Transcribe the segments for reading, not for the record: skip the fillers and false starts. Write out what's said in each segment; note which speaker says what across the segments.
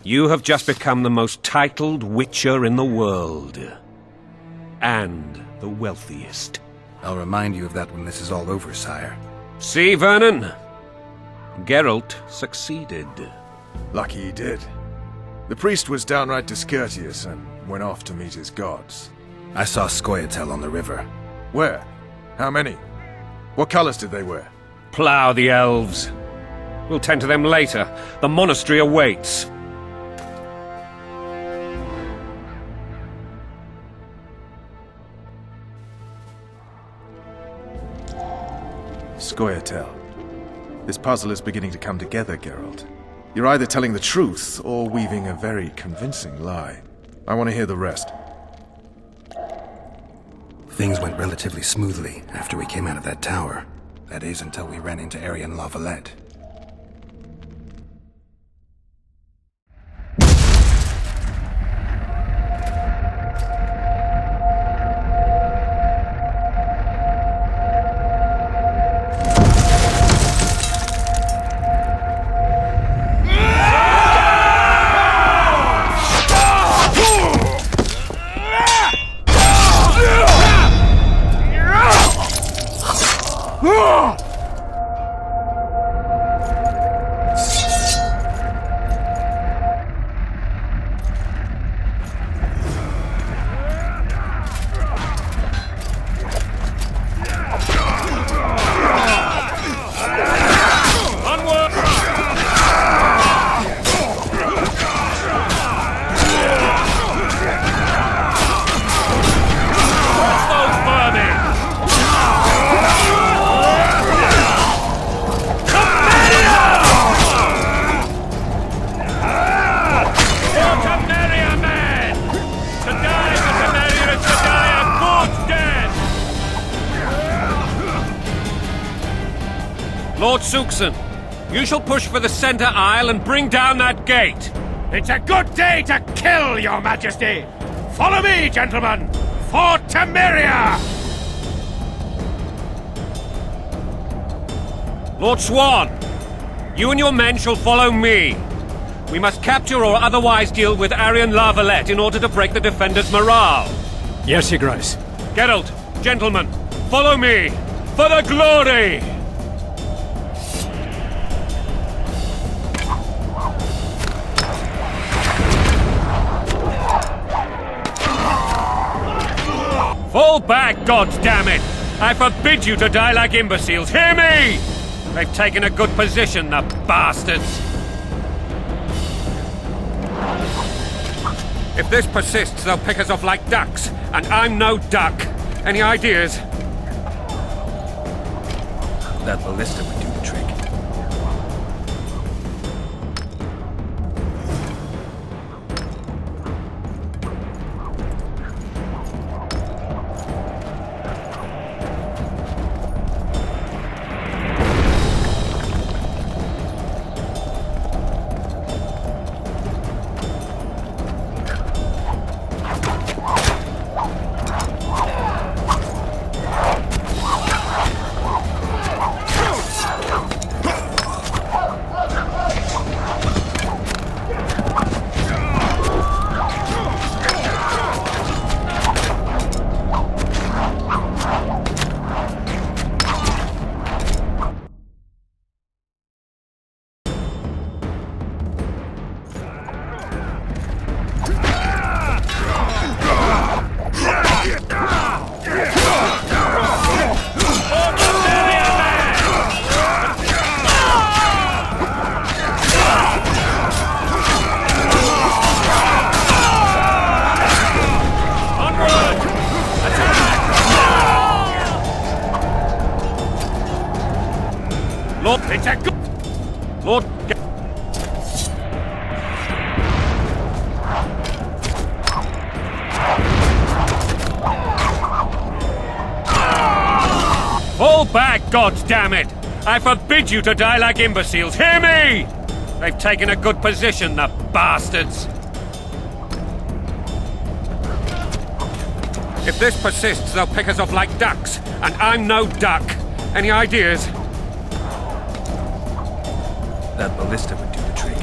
Speaker 1: You have just become the most titled witcher in the world. And the wealthiest.
Speaker 2: I'll remind you of that when this is all over, sire.
Speaker 1: See, Vernon? Geralt succeeded.
Speaker 3: Lucky he did. The priest was downright discourteous and went off to meet his gods.
Speaker 2: I saw Scoia'tael on the river.
Speaker 3: Where? How many? What colors did they wear?
Speaker 1: Plough the elves. We'll tend to them later. The monastery awaits.
Speaker 3: Scoia'tael. This puzzle is beginning to come together, Geralt. You're either telling the truth or weaving a very convincing lie. I want to hear the rest.
Speaker 2: Things went relatively smoothly after we came out of that tower. That is, until we ran into Arian La Valette.
Speaker 1: Lord Suxon, you shall push for the center aisle and bring down that gate.
Speaker 4: It's a good day to kill, your majesty! Follow me, gentlemen! For Temeria!
Speaker 1: Lord Swan, you and your men shall follow me. We must capture or otherwise deal with Arian La Valette in order to break the defenders' morale.
Speaker 5: Yes, Your Grace.
Speaker 1: Geralt, gentlemen, follow me! For the glory! Fall back, goddammit! I forbid you to die like imbeciles. Hear me! They've taken a good position, the bastards. If this persists, they'll pick us off like ducks, and I'm no duck. Any ideas?
Speaker 2: That ballista would do the trick.
Speaker 1: Lord, it's a good... Lord... Fall back, goddammit! I forbid you to die like imbeciles. Hear me! They've taken a good position, the bastards. If this persists, they'll pick us off like ducks, and I'm no duck. Any ideas?
Speaker 2: That ballista would do the trick.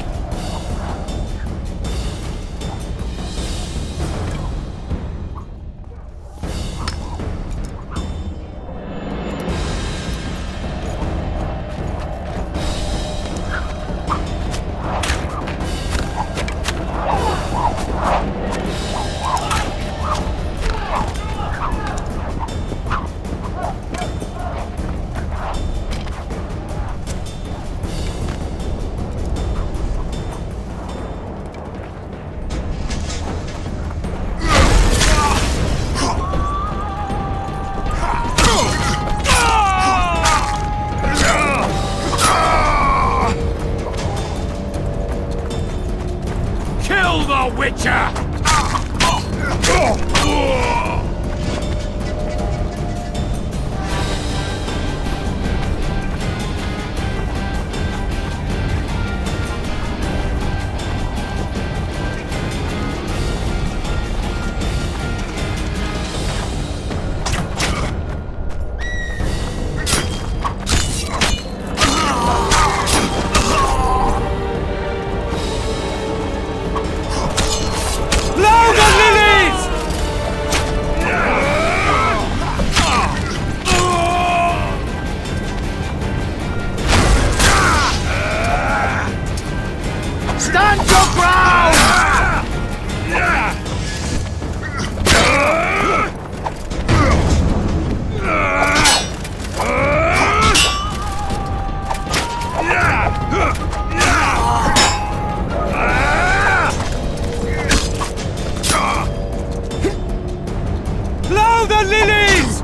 Speaker 1: Blow the lilies!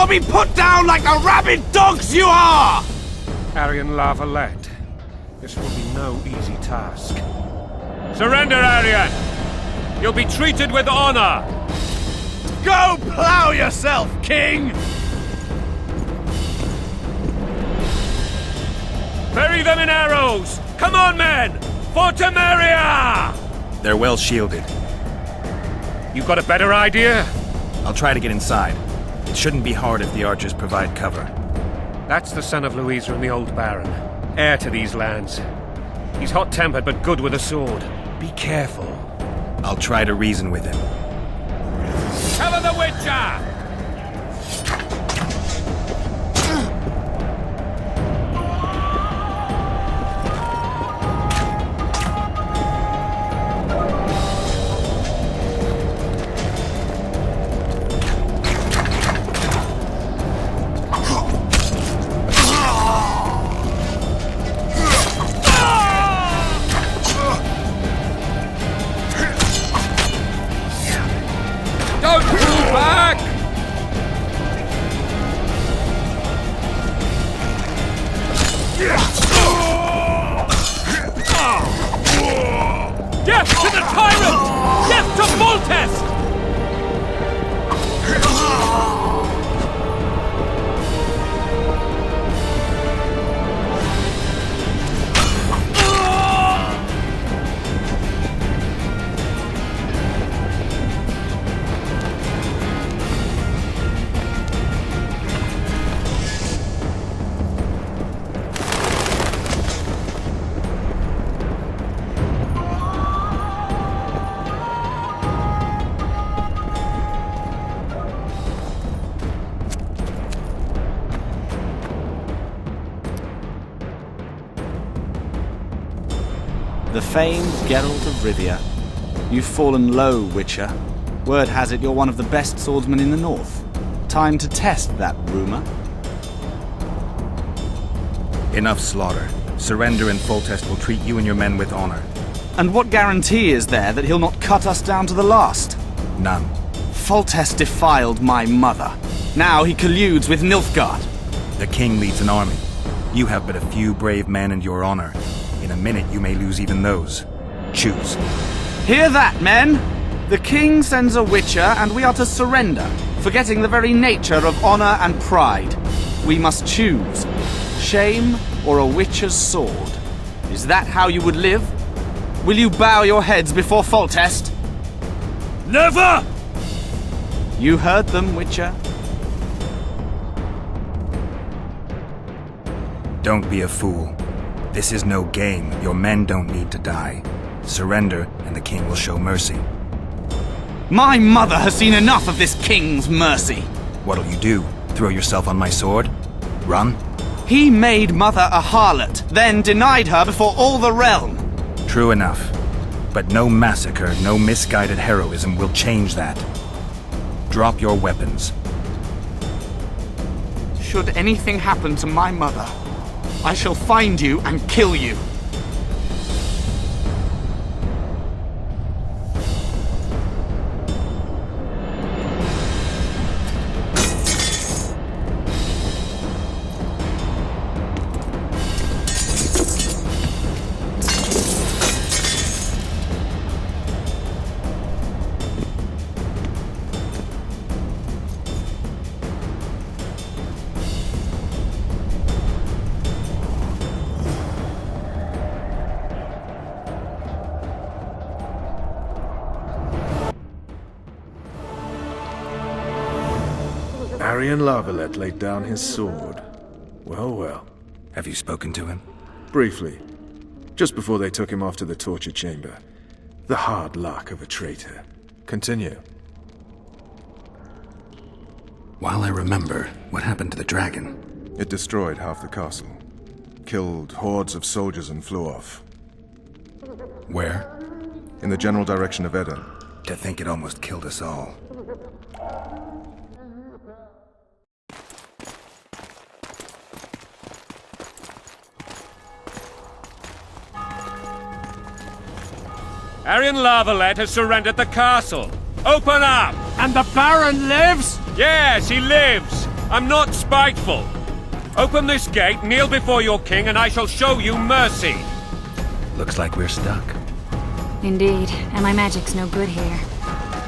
Speaker 4: or be put down like the rabid dogs you are!
Speaker 1: Aryan La Valette, this will be no easy task. Surrender, Aryan! You'll be treated with honor!
Speaker 4: Go plow yourself, King!
Speaker 1: Bury them in arrows! Come on, men! For Temeria!
Speaker 5: They're well shielded.
Speaker 1: You got a better idea?
Speaker 5: I'll try to get inside. It shouldn't be hard if the archers provide cover.
Speaker 1: That's the son of Louisa and the old Baron, heir to these lands. He's hot-tempered but good with a sword. Be careful.
Speaker 2: I'll try to reason with him.
Speaker 1: Cover the Witcher! Don't pull back! Death to the tyrant! Death to Foltest!
Speaker 5: The famed Geralt of Rivia. You've fallen low, Witcher. Word has it you're one of the best swordsmen in the north. Time to test that rumor.
Speaker 2: Enough slaughter. Surrender and Foltest will treat you and your men with honor.
Speaker 5: And what guarantee is there that he'll not cut us down to the last?
Speaker 2: None.
Speaker 5: Foltest defiled my mother. Now he colludes with Nilfgaard.
Speaker 2: The king leads an army. You have but a few brave men and your honor. In a minute, you may lose even those. Choose.
Speaker 5: Hear that, men! The king sends a Witcher, and we are to surrender, forgetting the very nature of honor and pride. We must choose. Shame or a Witcher's sword. Is that how you would live? Will you bow your heads before Foltest?
Speaker 1: Never!
Speaker 5: You heard them, Witcher.
Speaker 2: Don't be a fool. This is no game. Your men don't need to die. Surrender, and the king will show mercy.
Speaker 5: My mother has seen enough of this king's mercy.
Speaker 2: What'll you do? Throw yourself on my sword? Run?
Speaker 5: He made mother a harlot, then denied her before all the realm.
Speaker 2: True enough. But no massacre, no misguided heroism will change that. Drop your weapons.
Speaker 5: Should anything happen to my mother, I shall find you and kill you.
Speaker 3: Aryan Lavalette laid down his sword. Well, well.
Speaker 2: Have you spoken to him?
Speaker 3: Briefly. Just before they took him off to the torture chamber. The hard luck of a traitor. Continue.
Speaker 2: While I remember, what happened to the dragon?
Speaker 3: It destroyed half the castle. Killed hordes of soldiers and flew off.
Speaker 2: Where?
Speaker 3: In the general direction of Eden.
Speaker 2: To think it almost killed us all.
Speaker 1: Aryan Lavalette has surrendered the castle. Open up!
Speaker 4: And the Baron lives?
Speaker 1: Yes, he lives. I'm not spiteful. Open this gate, kneel before your king, and I shall show you mercy.
Speaker 2: Looks like we're stuck.
Speaker 6: Indeed, and my magic's no good here.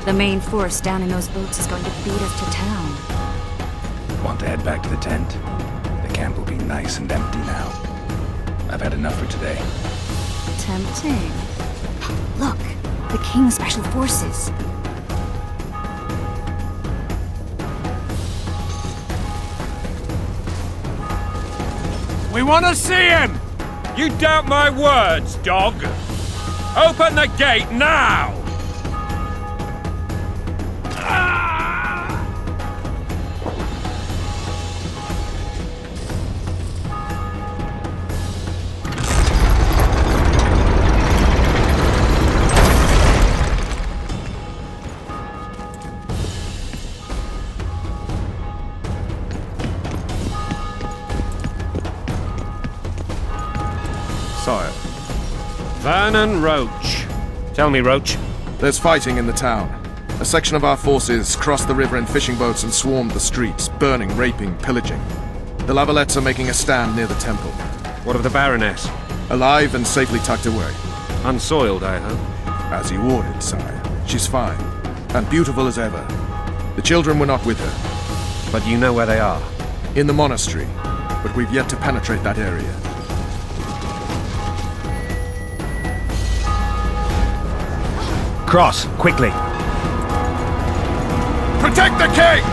Speaker 6: The main force down in those boats is going to beat us to town.
Speaker 2: Want to head back to the tent? The camp will be nice and empty now. I've had enough for today.
Speaker 6: Tempting. Look, the King's Special Forces.
Speaker 4: We want to see him!
Speaker 1: You doubt my words, dog? Open the gate now!
Speaker 3: Sire,
Speaker 1: Vernon Roach. Tell me, Roach.
Speaker 3: there's fighting in the town. A section of our forces crossed the river in fishing boats and swarmed the streets, burning, raping, pillaging. The Lavalettes are making a stand near the temple.
Speaker 1: What of the Baroness?
Speaker 3: Alive and safely tucked away.
Speaker 1: Unsoiled, I hope.
Speaker 3: As you ordered, sire. She's fine. And beautiful as ever. The children were not with her.
Speaker 1: But you know where they are.
Speaker 3: In the monastery. But we've yet to penetrate that area.
Speaker 2: Cross, quickly.
Speaker 3: Protect the king!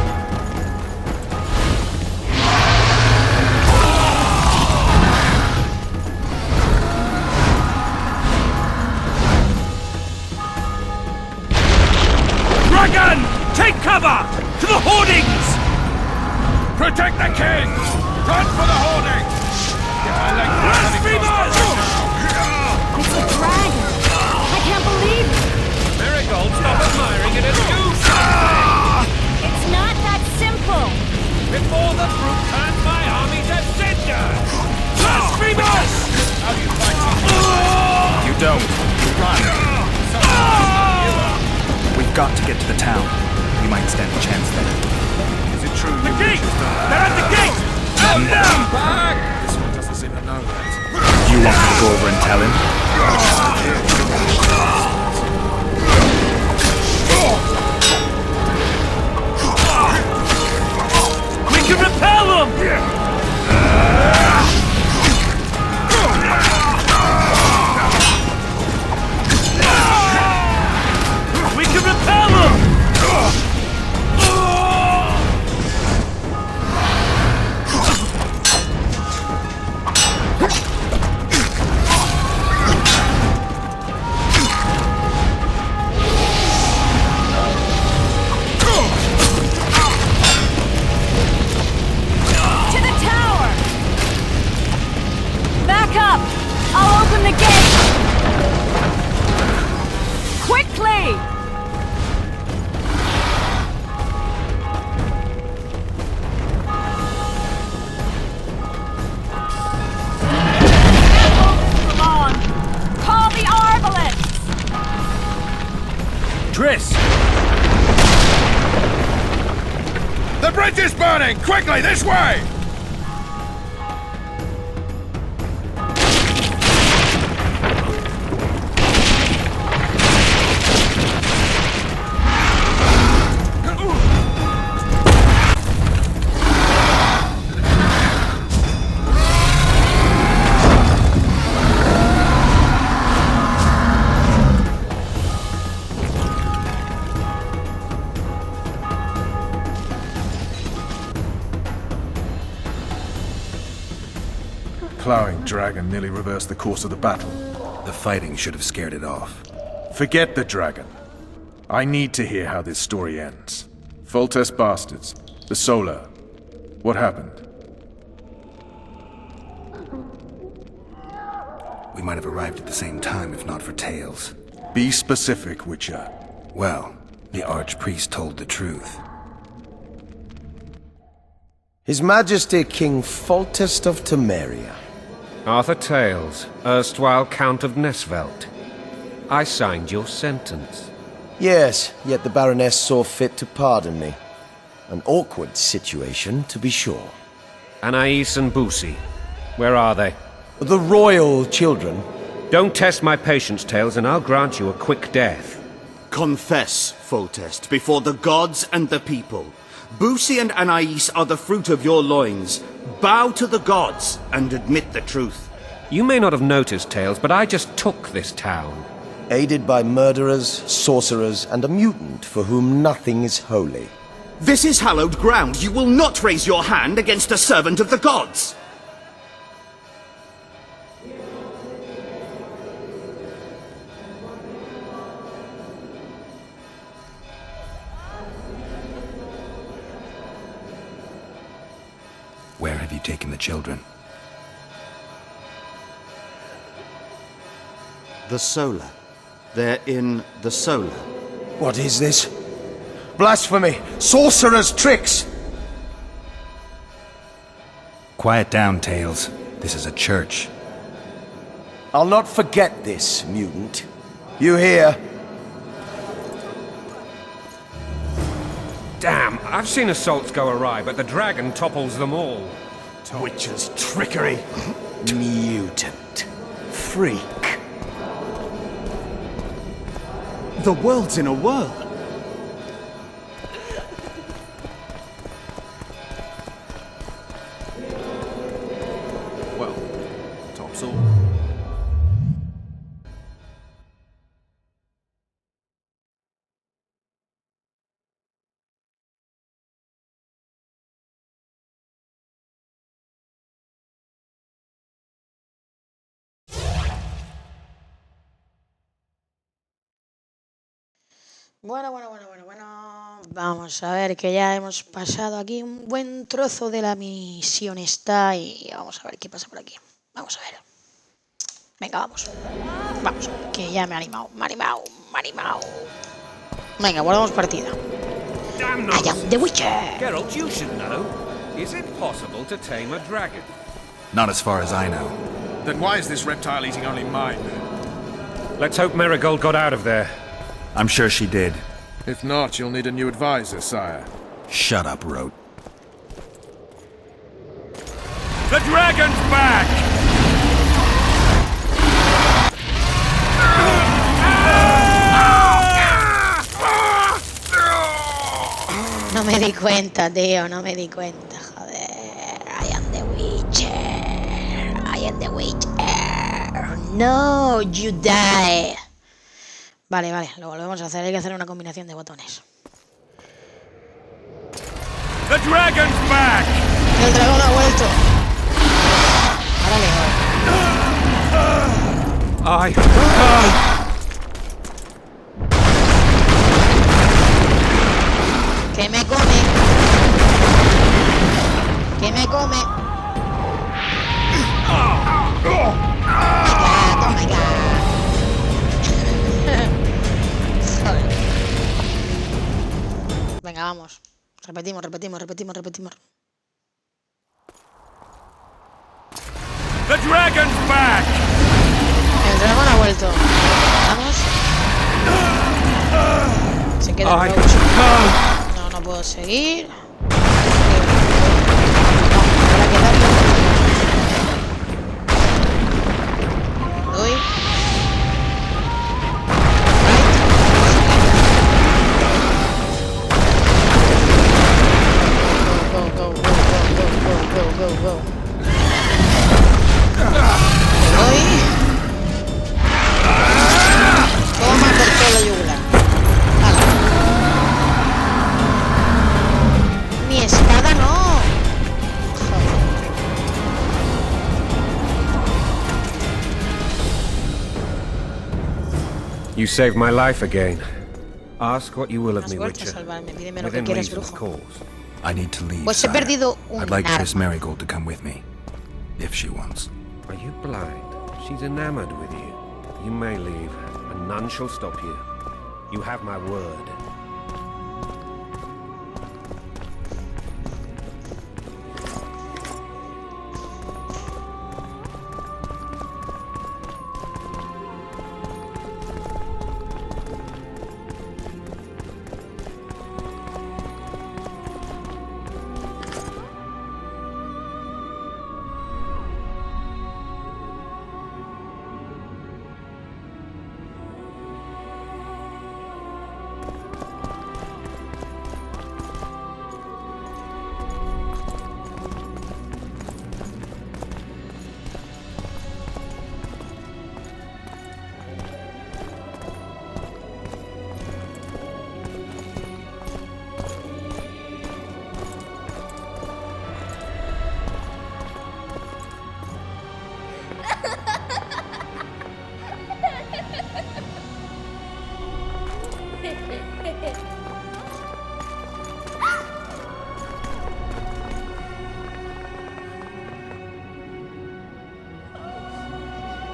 Speaker 4: Dragon! Take cover! To the hoardings! Protect the king! Run for the hoarding! Blasphemers!
Speaker 6: It's a dragon! I can't believe it!
Speaker 1: Marigold, stop admiring it and do something!
Speaker 6: It's not that simple!
Speaker 1: Before the brute turns my army to cinder! Blasphemers! How do you fight?
Speaker 2: You don't. You run. We've got to get to the town. We might stand a chance there.
Speaker 3: Is it true?
Speaker 4: The gate! They're at the gate!
Speaker 1: Help them! Back!
Speaker 3: This one doesn't seem to know that.
Speaker 2: Do you want me to go over and tell him?
Speaker 4: We can repel them! We can repel them!
Speaker 6: To the tower! Back up! I'll open the gate! Quickly! Call the arbalists!
Speaker 1: Triss!
Speaker 3: The bridge is burning! Quickly, this way! Plowing dragon nearly reversed the course of the battle.
Speaker 2: The fighting should have scared it off.
Speaker 3: Forget the dragon. I need to hear how this story ends. Foltest bastards. The Solar. What happened?
Speaker 2: We might have arrived at the same time if not for tales.
Speaker 3: Be specific, Witcher.
Speaker 2: Well, the Archpriest told the truth.
Speaker 7: His Majesty King Foltest of Temeria.
Speaker 1: Arthur Tales, erstwhile Count of Nesvelt. I signed your sentence.
Speaker 7: Yes, yet the Baroness saw fit to pardon me. An awkward situation, to be sure.
Speaker 1: Anais and Boussy, where are they?
Speaker 7: The royal children.
Speaker 1: Don't test my patience, Tales, and I'll grant you a quick death.
Speaker 8: Confess, Foltest, before the gods and the people. Boussy and Anais are the fruit of your loins. Bow to the gods and admit the truth.
Speaker 1: You may not have noticed, Tales, but I just took this town.
Speaker 7: Aided by murderers, sorcerers, and a mutant for whom nothing is holy.
Speaker 8: This is hallowed ground. You will not raise your hand against a servant of the gods.
Speaker 2: have you taken the children?
Speaker 8: The Solar. They're in the Solar.
Speaker 7: What is this? Blasphemy! Sorcerer's tricks!
Speaker 2: Quiet down, Tails. This is a church.
Speaker 7: I'll not forget this, mutant. You hear?
Speaker 1: Damn, I've seen assaults go awry, but the dragon topples them all.
Speaker 7: Witcher's trickery. Mutant. Freak.
Speaker 8: The world's in a whirl.
Speaker 3: Well, tops all.
Speaker 9: Bueno. Vamos a ver que ya hemos pasado aquí un buen trozo de la misión esta y vamos a ver qué pasa por aquí. Vamos a ver. Venga, vamos. Vamos, que ya me ha animado. Venga, guardamos partida.
Speaker 1: Damn
Speaker 9: I am the Witcher.
Speaker 1: Geralt, you should know. Is it possible to tame a dragon?
Speaker 2: Not as far as I know.
Speaker 3: Then why is this reptile eating only mine?
Speaker 1: Let's hope Marigold got out of there.
Speaker 2: I'm sure she did.
Speaker 3: If not, you'll need a new advisor, sire.
Speaker 2: Shut up, Rote.
Speaker 1: The dragon's back!
Speaker 9: No me di cuenta, tío, no me di cuenta, joder. I am the Witcher. No, you die. Vale, lo volvemos a hacer. Hay que hacer una combinación de botones.
Speaker 1: The dragon's back!
Speaker 9: El dragón ha vuelto. Ahora le doy. Que me come. Oh my god. Joder. Venga, vamos. Repetimos.
Speaker 1: The dragon's back!
Speaker 9: El dragón ha vuelto. Vamos. Se queda el Roach. No puedo seguir. Habrá que darle. Doy. Go. Doy. Toma por toda la yugular. Mi espada no.
Speaker 1: You saved my life again. Ask what you will of
Speaker 9: Has
Speaker 1: me,
Speaker 9: vuelto a
Speaker 1: Witcher.
Speaker 9: salvarme. Pídeme lo que
Speaker 1: Within
Speaker 9: quieras,
Speaker 1: reason, of
Speaker 9: brujo.
Speaker 1: course.
Speaker 2: I need to leave,
Speaker 9: Pues he
Speaker 2: sire.
Speaker 9: perdido un
Speaker 2: I'd like Triss
Speaker 9: arma.
Speaker 2: Marigold to come with me. If she wants.
Speaker 1: Are you blind? She's enamored with you. You may leave, and none shall stop you. You have my word.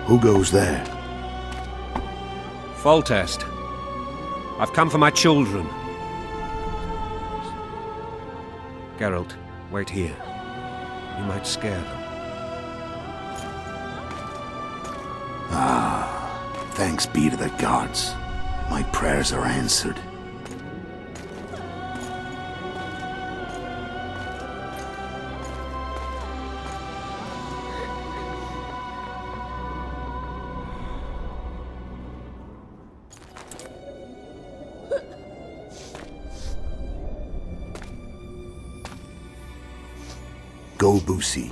Speaker 10: Who goes there?
Speaker 1: Foltest. I've come for my children. Geralt, wait here. You might scare them.
Speaker 10: Thanks be to the gods. My prayers are answered. Go, Boosie.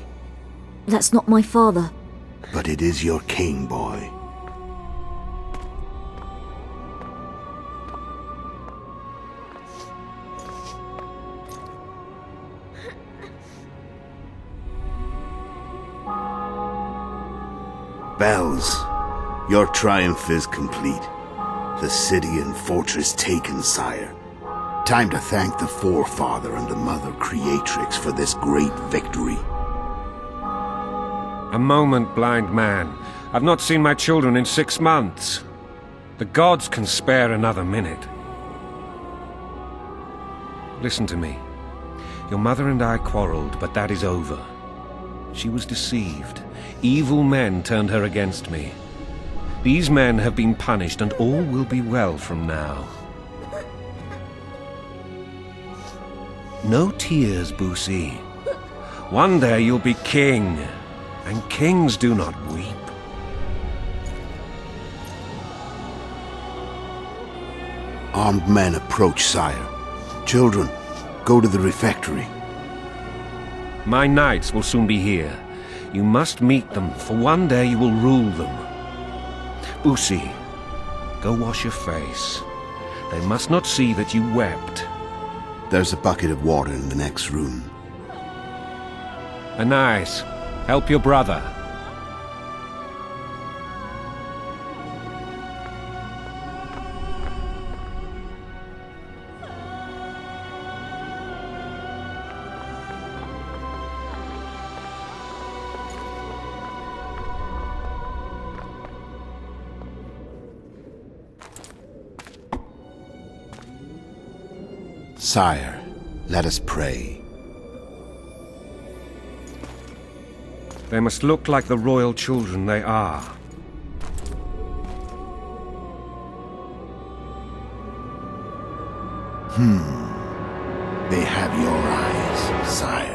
Speaker 11: That's not my father.
Speaker 10: But it is your king, boy. Bells, your triumph is complete. The city and fortress taken, sire. Time to thank the Forefather and the Mother Creatrix for this great victory.
Speaker 1: A moment, blind man. I've not seen my children in 6 months. The gods can spare another minute. Listen to me. Your mother and I quarreled, but that is over. She was deceived. Evil men turned her against me. These men have been punished, and all will be well from now. No tears, Boosie. One day you'll be king, and kings do not weep.
Speaker 10: Armed men approach, sire. Children, go to the refectory.
Speaker 1: My knights will soon be here. You must meet them, for one day you will rule them. Boosie, go wash your face. They must not see that you wept.
Speaker 10: There's a bucket of water in the next room.
Speaker 1: Anais, help your brother.
Speaker 10: Sire, let us pray.
Speaker 1: They must look like the royal children they are.
Speaker 10: They have your eyes, sire.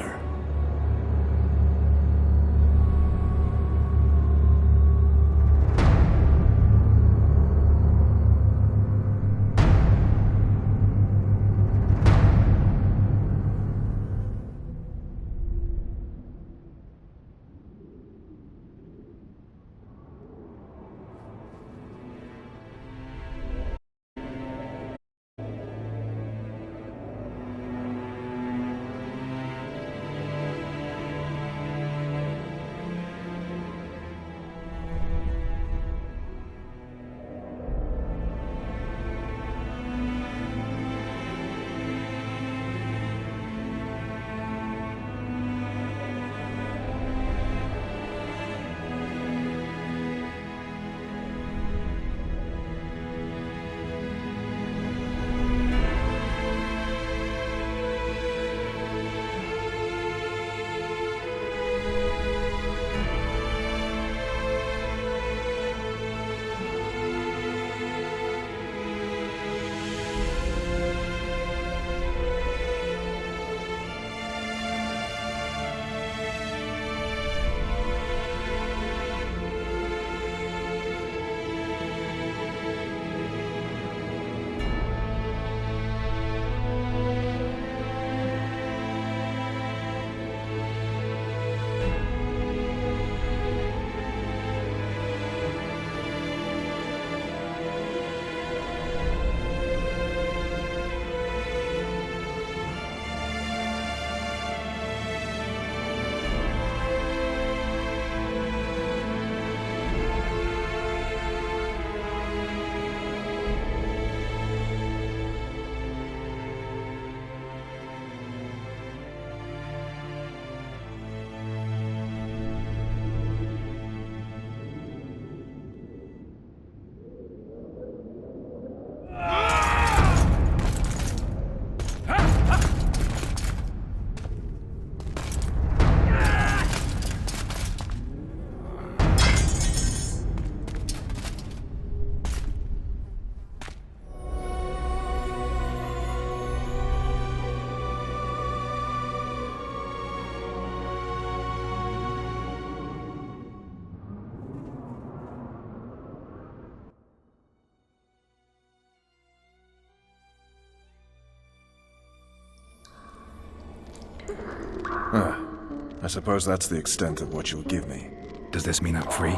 Speaker 3: I suppose that's the extent of what you'll give me.
Speaker 2: Does this mean I'm free?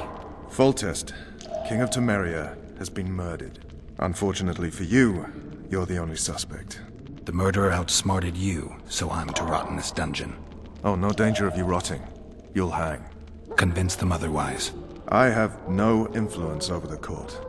Speaker 3: Foltest, King of Temeria, has been murdered. Unfortunately for you, you're the only suspect.
Speaker 2: The murderer outsmarted you, so I'm to rot in this dungeon.
Speaker 3: Oh, no danger of you rotting. You'll hang.
Speaker 2: Convince them otherwise.
Speaker 3: I have no influence over the court.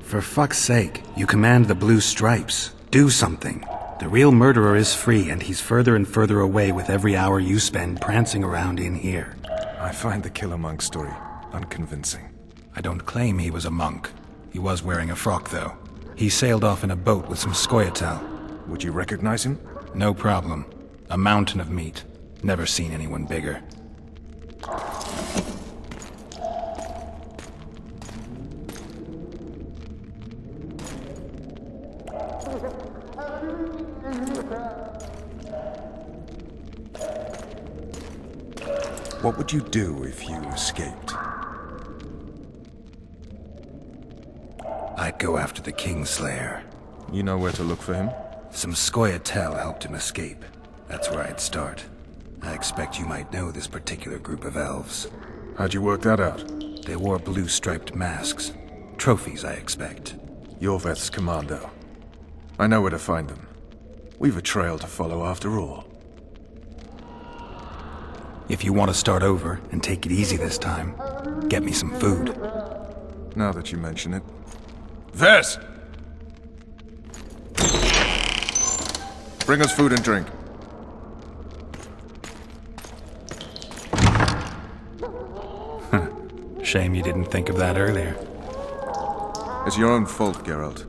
Speaker 2: For fuck's sake, you command the Blue Stripes. Do something. The real murderer is free, and he's further and further away with every hour you spend prancing around in here.
Speaker 3: I find the Killer Monk story unconvincing.
Speaker 2: I don't claim he was a monk. He was wearing a frock, though. He sailed off in a boat with some Scoia'tael.
Speaker 3: Would you recognize him?
Speaker 2: No problem. A mountain of meat. Never seen anyone bigger.
Speaker 3: What would you do if you escaped?
Speaker 2: I'd go after the Kingslayer.
Speaker 3: You know where to look for him?
Speaker 2: Some Scoia'tael helped him escape. That's where I'd start. I expect you might know this particular group of elves.
Speaker 3: How'd you work that out?
Speaker 2: They wore blue-striped masks. Trophies, I expect.
Speaker 3: You're Veth's commando. I know where to find them. We've a trail to follow after all.
Speaker 2: If you want to start over and take it easy this time, get me some food.
Speaker 3: Now that you mention it. Vess! Bring us food and drink.
Speaker 2: Shame you didn't think of that earlier.
Speaker 3: It's your own fault, Geralt.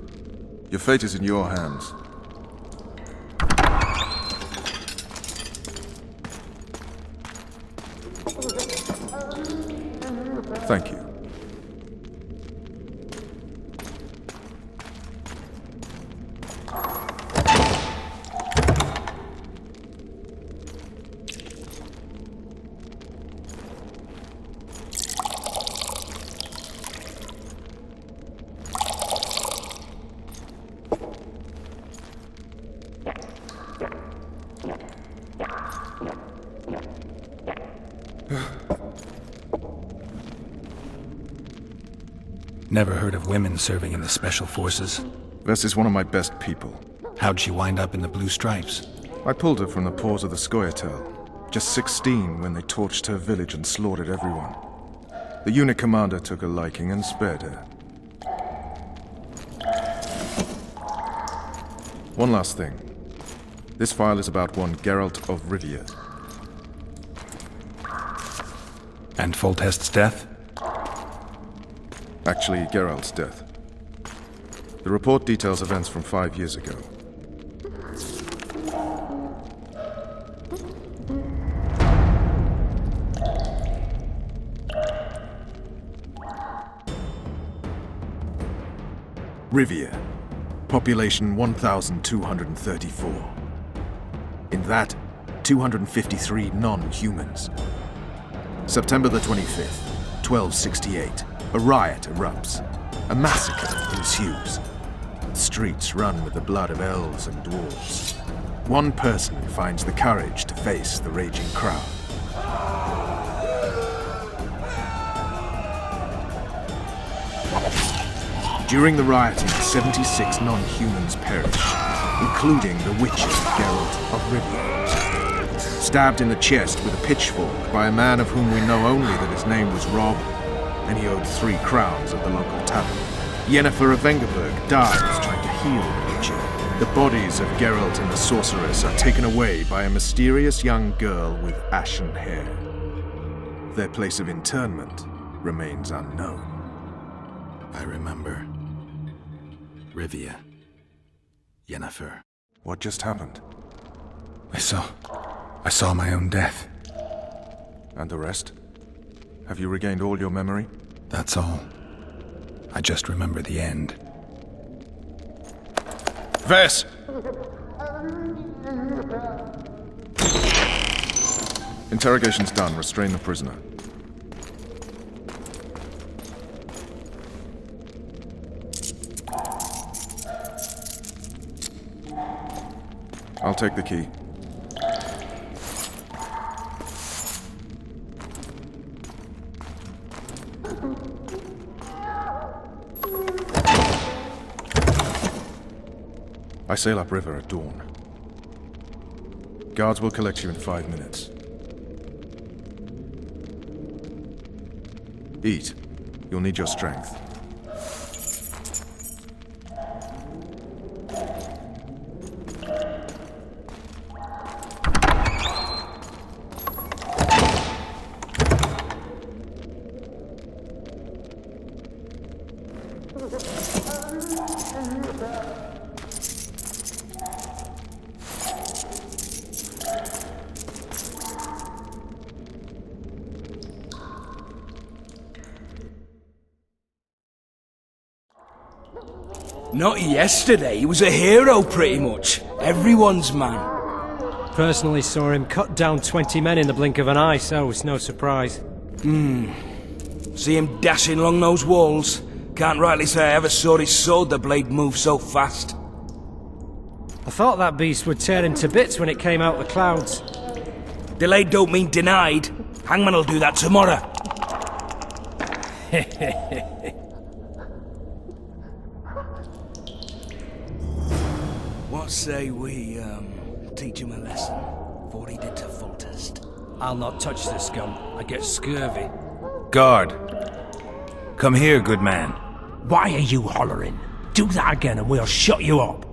Speaker 3: Your fate is in your hands. Thank you.
Speaker 2: Never heard of women serving in the Special Forces.
Speaker 3: Vess is one of my best people.
Speaker 2: How'd she wind up in the Blue Stripes?
Speaker 3: I pulled her from the paws of the Scoia'tael. Just 16 when they torched her village and slaughtered everyone. The unit commander took a liking and spared her. One last thing. This file is about one Geralt of Rivia.
Speaker 2: And Foltest's death?
Speaker 3: Actually, Geralt's death. The report details events from 5 years ago. Rivia. Population 1,234. In that, 253 non-humans. September the 25th, 1268. A riot erupts. A massacre ensues. The streets run with the blood of elves and dwarves. One person finds the courage to face the raging crowd. During the rioting, 76 non-humans perished, including the Witcher Geralt of Rivia. Stabbed in the chest with a pitchfork by a man of whom we know only that his name was Rob, and he owed 3 crowns at the local tavern. Yennefer of Vengerberg dies trying to heal the Witcher. The bodies of Geralt and the sorceress are taken away by a mysterious young girl with ashen hair. Their place of interment remains unknown.
Speaker 2: I remember. Rivia. Yennefer.
Speaker 3: What just happened?
Speaker 2: I saw my own death.
Speaker 3: And the rest? Have you regained all your memory?
Speaker 2: That's all. I just remember the end.
Speaker 3: Vess! Interrogation's done. Restrain the prisoner. I'll take the key. I sail upriver at dawn. Guards will collect you in 5 minutes. Eat. You'll need your strength.
Speaker 4: Not yesterday, he was a hero pretty much. Everyone's man.
Speaker 12: Personally saw him cut down 20 men in the blink of an eye, so it's no surprise.
Speaker 4: See him dashing along those walls? Can't rightly say I ever saw his sword the blade move so fast.
Speaker 12: I thought that beast would tear him to bits when it came out the clouds.
Speaker 4: Delayed don't mean denied. Hangman'll do that tomorrow. What say we, teach him a lesson, for what he did to Foltest?
Speaker 12: I'll not touch this gun. I get scurvy.
Speaker 13: Guard. Come here, good man.
Speaker 12: Why are you hollering? Do that again and we'll shut you up.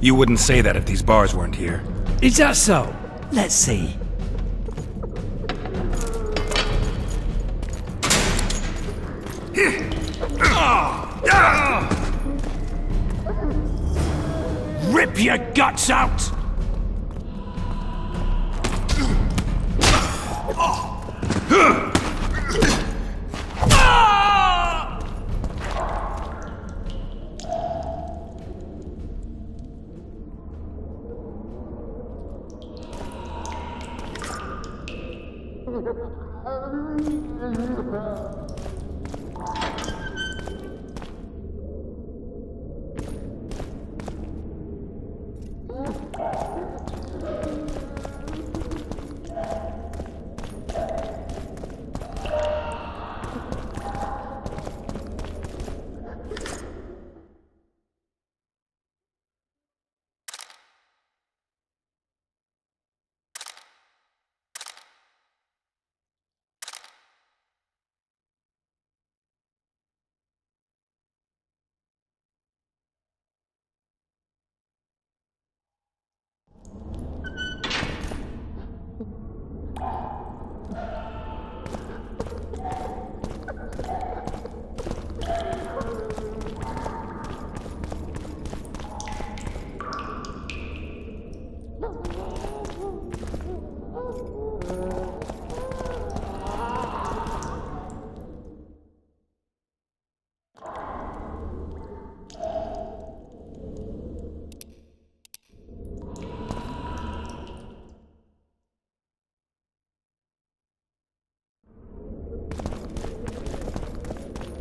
Speaker 13: You wouldn't say that if these bars weren't here.
Speaker 12: Is that so? Let's see. Rip your guts out!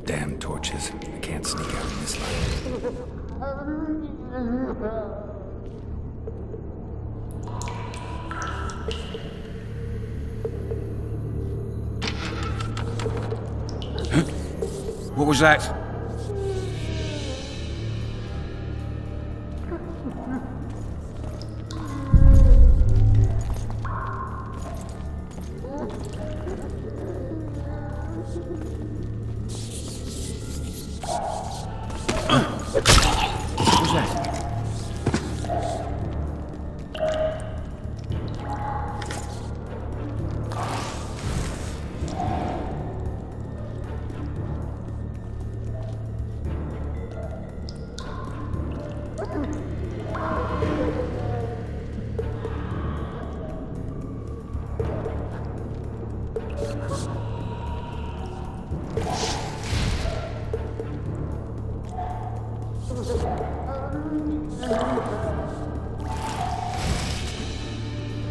Speaker 2: Damn torches. I can't sneak out in this light.
Speaker 13: What was that?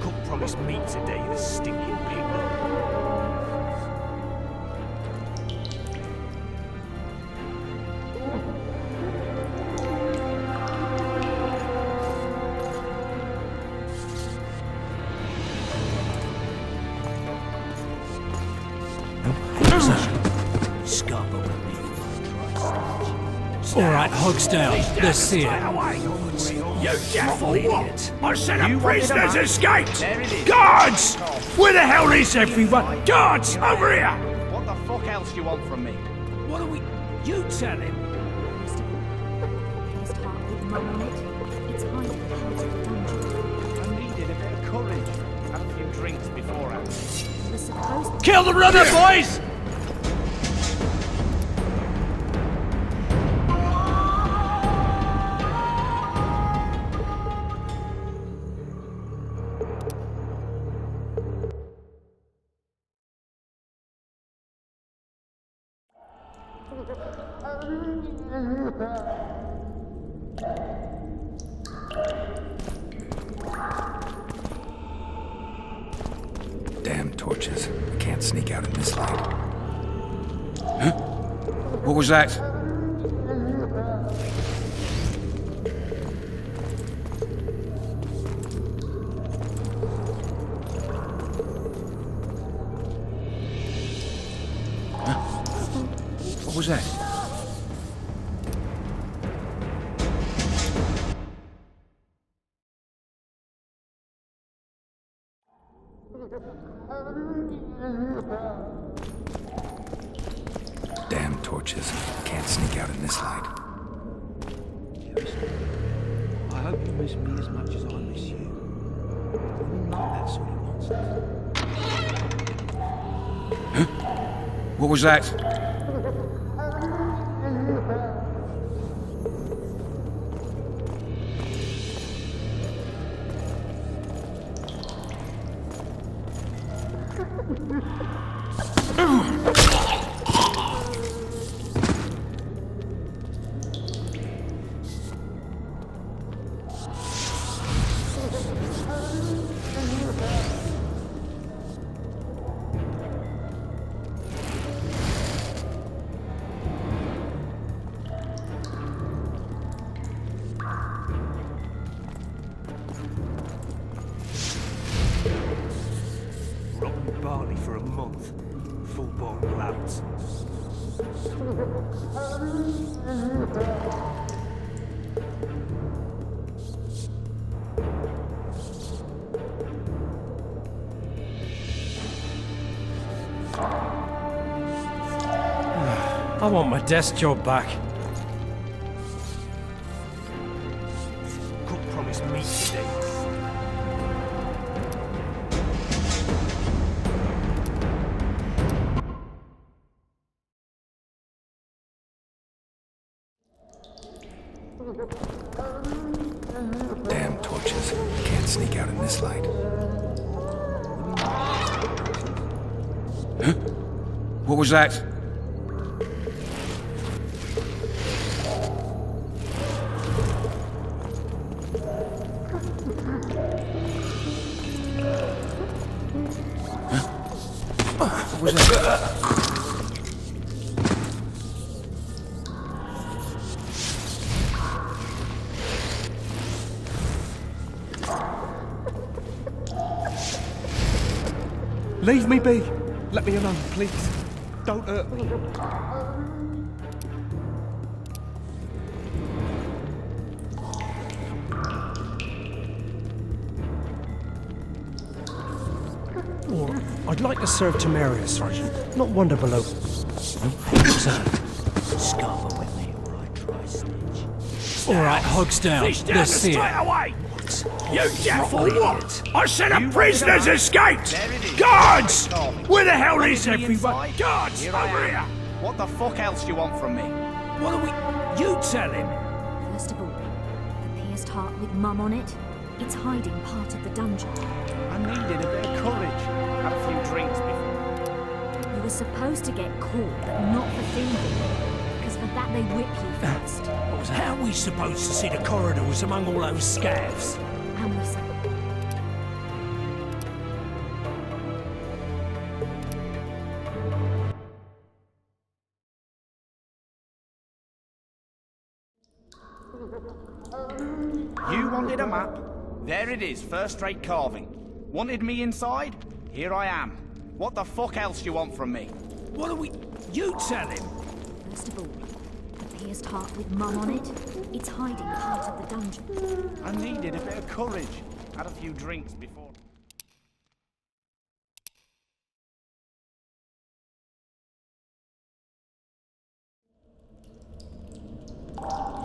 Speaker 4: Cook promised meat today, the stinking pig.
Speaker 12: Alright, hogs down. Let's see it.
Speaker 4: You deaf idiot! I said a prisoner's escaped! Guards! Where the hell is everyone? Guards, over here!
Speaker 5: What the fuck else do you want from me?
Speaker 12: What are we... You tell him.
Speaker 11: His heart with mum on it. It's hiding part of the dungeon.
Speaker 5: I needed a bit of courage. Had a few drinks beforehand.
Speaker 11: He was supposed to...
Speaker 4: Kill the runner, boys!
Speaker 2: Damn torches. I can't sneak out in this light.
Speaker 1: Huh? What was that? Huh? What was that?
Speaker 2: Damn torches. I can't sneak out in this light.
Speaker 4: I hope you miss me as much as I miss you. I'm not that sort of nonsense.
Speaker 1: Huh? What was that?
Speaker 4: Rotten barley for a month. Full-born louts.
Speaker 12: I want my desk job back.
Speaker 4: Cook promised meat today.
Speaker 2: Damn torches. I can't sneak out in this light.
Speaker 1: Huh? What was that? What was that?
Speaker 4: Leave me be. Let me alone, please. Don't hurt me.
Speaker 12: Or, I'd like to serve Temeria, Sergeant. Not Wonder Below. What's that?
Speaker 4: Scarborough with me, or I try snitch.
Speaker 12: Alright, hogs down. Let's see
Speaker 4: straight
Speaker 12: it.
Speaker 4: away! You deaf or what? I said a prisoner's escaped! Guards! Where the hell is everyone? Guards, over here!
Speaker 5: What the fuck else do you want from me?
Speaker 12: What are we... You tell him.
Speaker 11: First of all, the pierced heart with mum on it. It's hiding part of the dungeon.
Speaker 5: I needed a bit of courage. Had a few drinks before.
Speaker 11: You were supposed to get caught, but not for thieving. Because for that they whip you first.
Speaker 12: How are we supposed to see the corridors among all those scavs?
Speaker 11: And we say,
Speaker 5: You wanted a map? There it is, first-rate carving. Wanted me inside? Here I am. What the fuck else do you want from me?
Speaker 12: What are we... You tell him.
Speaker 11: first of all, the pierced heart with mum on it. It's hiding part of the dungeon.
Speaker 5: I needed a bit of courage. Had a few drinks before.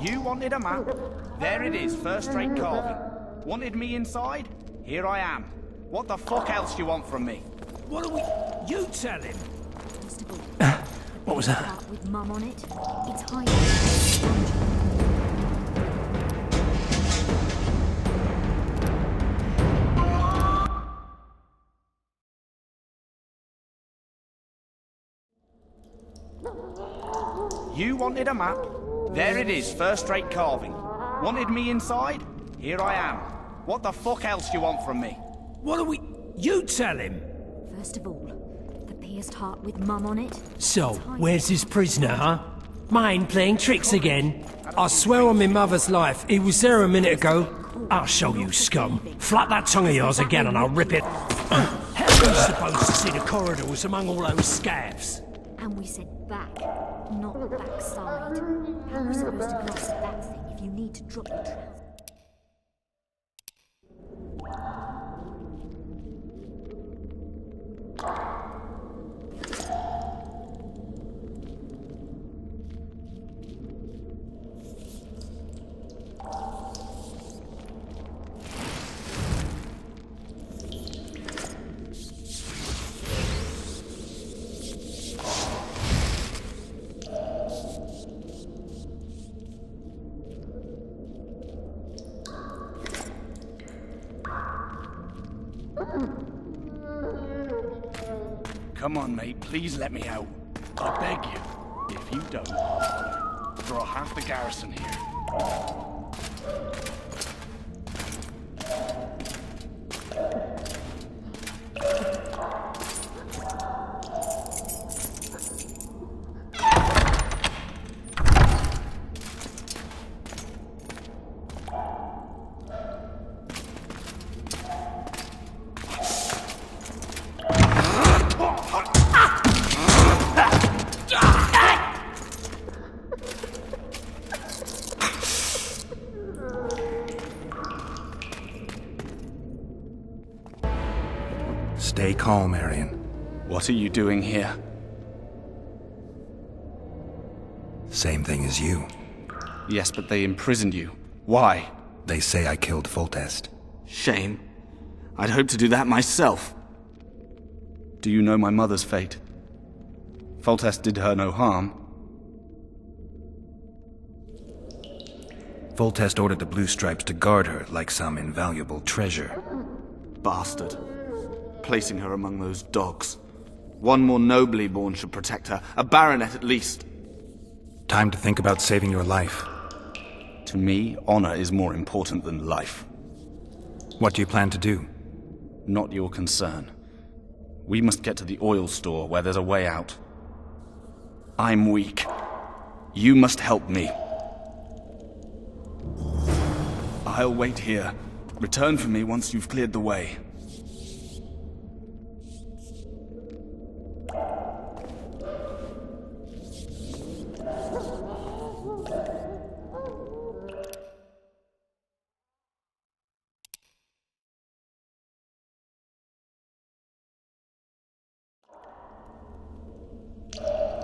Speaker 5: You wanted a map? There it is, first-rate carving. Wanted me inside? Here I am. What the fuck else you want from me?
Speaker 4: What are we... You tell him.
Speaker 11: First of all,
Speaker 12: What was that?
Speaker 11: heart with mum on it. It's hiding part of the dungeon.
Speaker 5: You wanted a map? There it is, first-rate carving. Wanted me inside? Here I am. What the fuck else you want from me?
Speaker 4: What are we... You tell him.
Speaker 11: First of all, the pierced heart with mum on it.
Speaker 12: So, where's this prisoner, huh? Mine playing tricks again? I swear on my mother's life, he was there a minute ago. I'll show you, scum. Flap that tongue of yours again and I'll rip it. How are you supposed to see the corridors among all those scabs?
Speaker 11: And we said back, not backside. How are we supposed to gloss at that thing if you need to drop your trousers?
Speaker 5: Come on, mate, please let me out. I beg you. If you don't, I'll draw half the garrison here.
Speaker 2: Stay calm, Arian.
Speaker 5: What are you doing here?
Speaker 2: Same thing as you.
Speaker 5: Yes, but they imprisoned you. Why?
Speaker 2: They say I killed Foltest.
Speaker 5: Shame. I'd hoped to do that myself. Do you know my mother's fate? Foltest did her no harm.
Speaker 2: Foltest ordered the Blue Stripes to guard her like some invaluable treasure.
Speaker 5: Bastard. Placing her among those dogs. One more nobly born should protect her. A baronet at least.
Speaker 2: Time to think about saving your life.
Speaker 5: To me, honor is more important than life.
Speaker 2: What do you plan to do?
Speaker 5: Not your concern. We must get to the oil store where there's a way out. I'm weak. You must help me. I'll wait here. Return for me once you've cleared the way.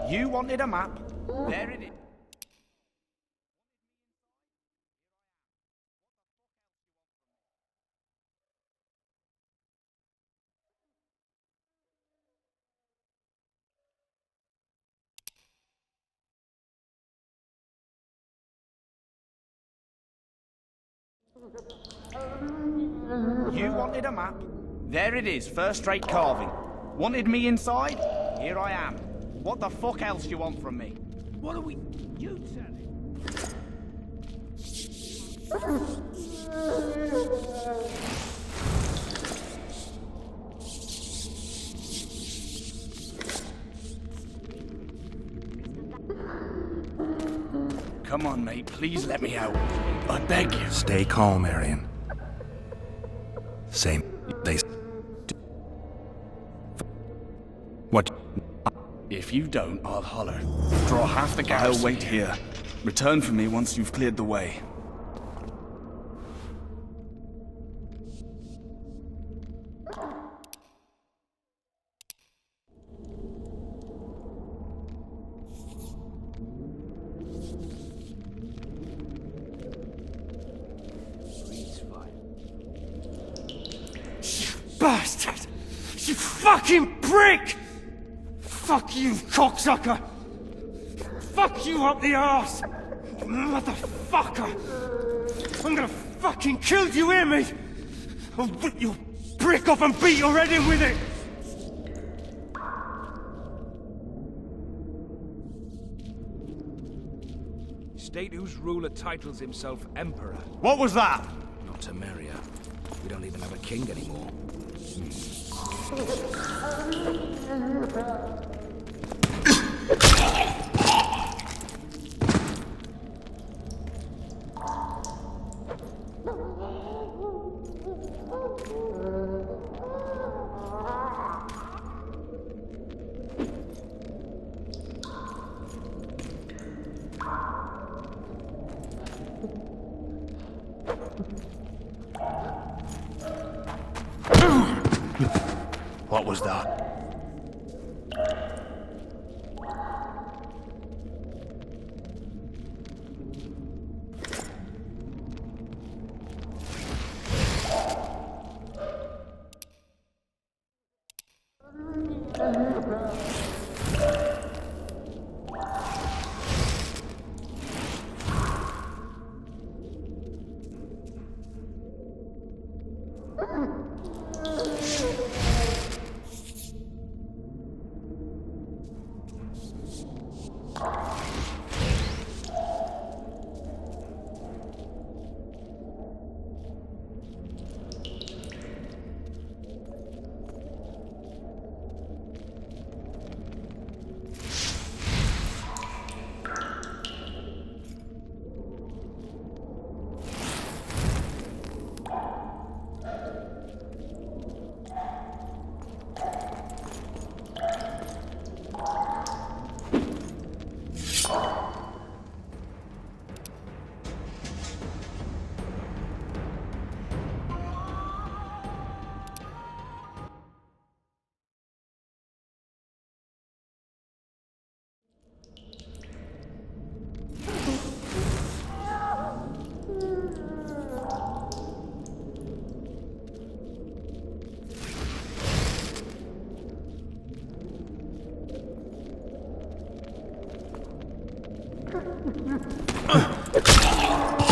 Speaker 5: You wanted a map? There it is. You wanted a map? There it is, first-rate carving. Wanted me inside? Here I am. What the fuck else you want from me?
Speaker 4: What are we... You tell him.
Speaker 5: Come on, mate, please let me out. I beg you.
Speaker 2: Stay calm, Arian. Same. They... What?
Speaker 5: If you don't, I'll holler. Draw half the garrison. I'll wait here. Return for me once you've cleared the way.
Speaker 12: Bastard! You fucking prick! Fuck you, cocksucker! Fuck you up the arse! Motherfucker! I'm gonna fucking kill you, hear me? I'll rip your brick off and beat your head in with it!
Speaker 1: State whose ruler titles himself Emperor.
Speaker 4: What was that?
Speaker 14: Not Temeria. We don't even have a king anymore.
Speaker 4: What was that?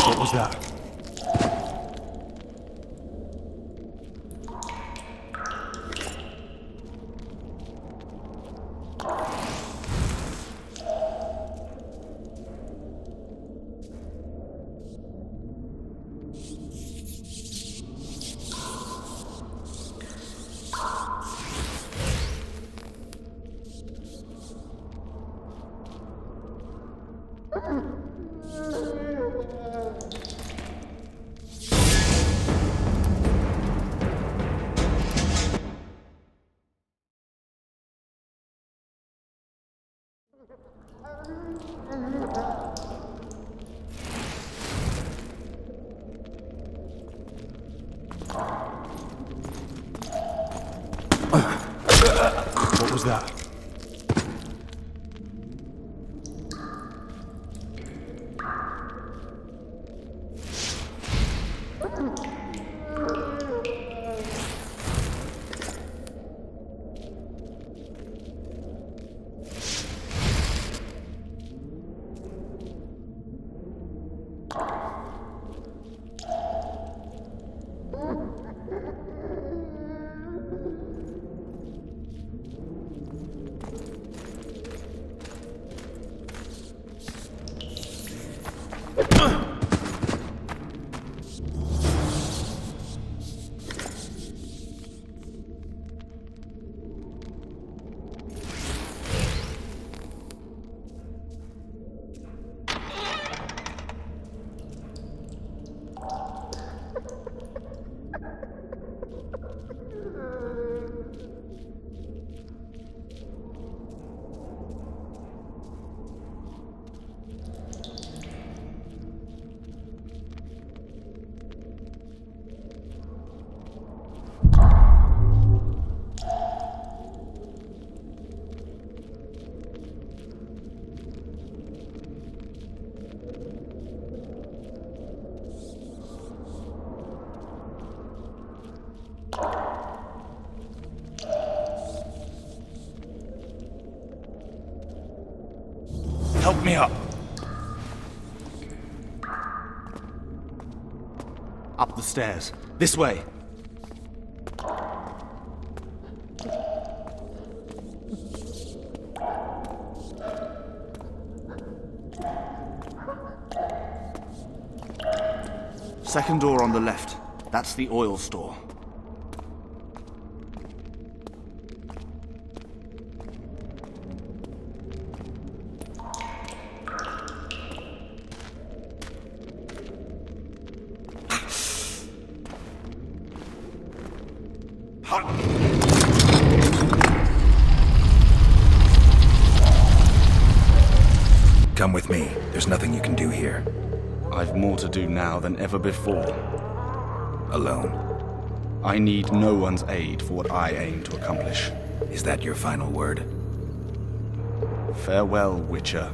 Speaker 4: What was that? What was that?
Speaker 13: Help me up.
Speaker 5: Up the stairs. This way. Second door on the left. That's the oil store.
Speaker 13: Come with me. There's nothing you can do here.
Speaker 5: I've more to do now than ever before.
Speaker 13: Alone.
Speaker 5: I need no one's aid for what I aim to accomplish.
Speaker 13: Is that your final word?
Speaker 5: Farewell, Witcher.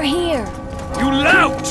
Speaker 6: Here!
Speaker 4: You lout!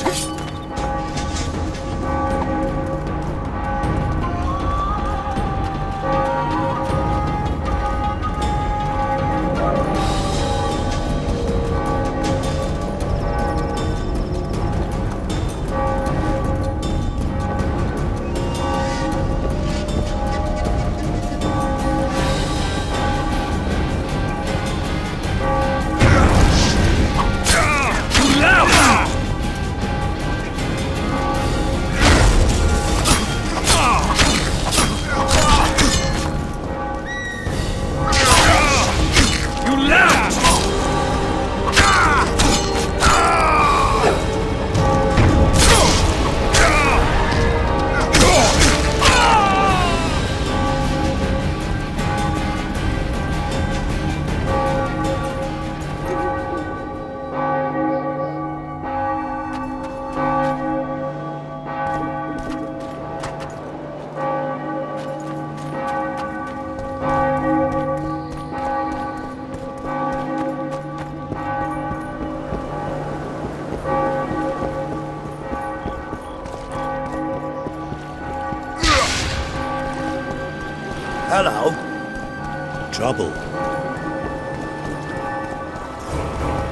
Speaker 10: Hello. Trouble.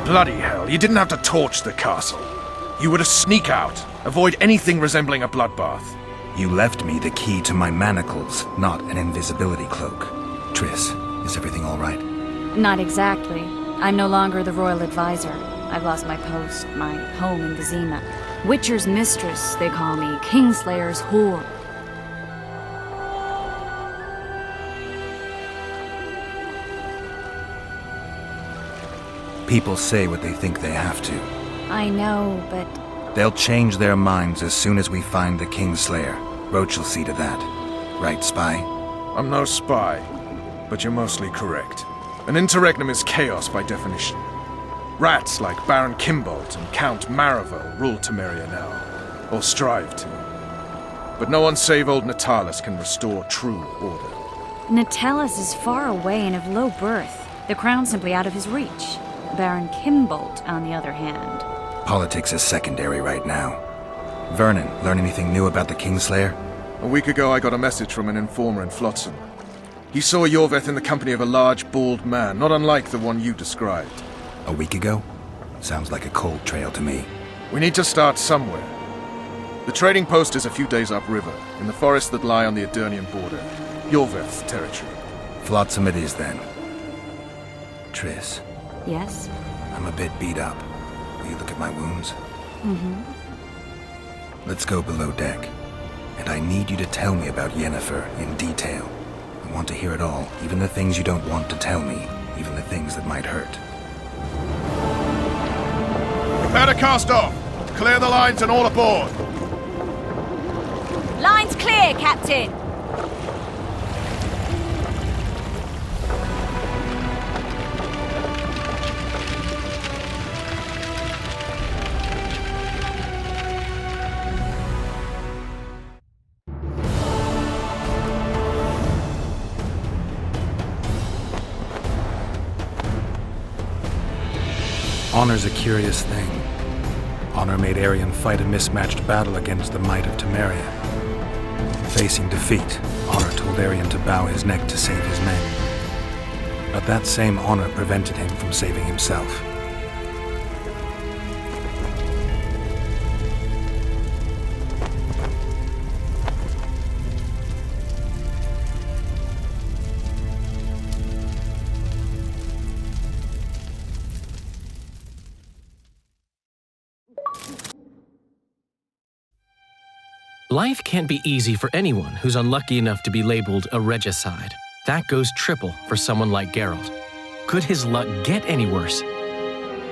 Speaker 3: Bloody hell, you didn't have to torch the castle. You were to sneak out, avoid anything resembling a bloodbath.
Speaker 2: You left me the key to my manacles, not an invisibility cloak. Triss, Is everything all right?
Speaker 6: Not exactly. I'm no longer the royal advisor. I've lost my post, my home in Vizima. Witcher's mistress, they call me. Kingslayer's whore.
Speaker 2: People say what they think they have to.
Speaker 6: I know, but...
Speaker 2: They'll change their minds as soon as we find the Kingslayer. Roach will see to that. Right, Spy?
Speaker 3: I'm no spy, but you're mostly correct. An interregnum is chaos by definition. Rats like Baron Kimbolt and Count Maravel rule Temeria now, or strive to. But no one save old Natalis can restore true order.
Speaker 6: Natalis is far away and of low birth. The crown's simply out of his reach. Baron Kimbolt, on the other hand.
Speaker 2: Politics is secondary right now. Vernon, learn anything new about the Kingslayer?
Speaker 3: A week ago I got a message from an informer in Flotsam. He saw Yorveth in the company of a large, bald man, not unlike the one you described.
Speaker 2: A week ago? Sounds like a cold trail to me.
Speaker 3: We need to start somewhere. The trading post is a few days upriver, in the forests that lie on the Edirnian border. Yorveth's territory.
Speaker 2: Flotsam it is, then. Triss.
Speaker 6: Yes?
Speaker 2: I'm a bit beat up. Will you look at my wounds?
Speaker 6: Mm-hmm.
Speaker 2: Let's go below deck. And I need you to tell me about Yennefer in detail. I want to hear it all, even the things you don't want to tell me, even the things that might hurt.
Speaker 3: Prepare to cast off! Clear the lines and all aboard!
Speaker 11: Line's clear, Captain!
Speaker 2: Honor's a curious thing. Honor made Arion fight a mismatched battle against the might of Temeria. Facing defeat, Honor told Arion to bow his neck to save his men. But that same honor prevented him from saving himself.
Speaker 15: Life can't be easy for anyone who's unlucky enough to be labeled a regicide. That goes triple for someone like Geralt. Could his luck get any worse?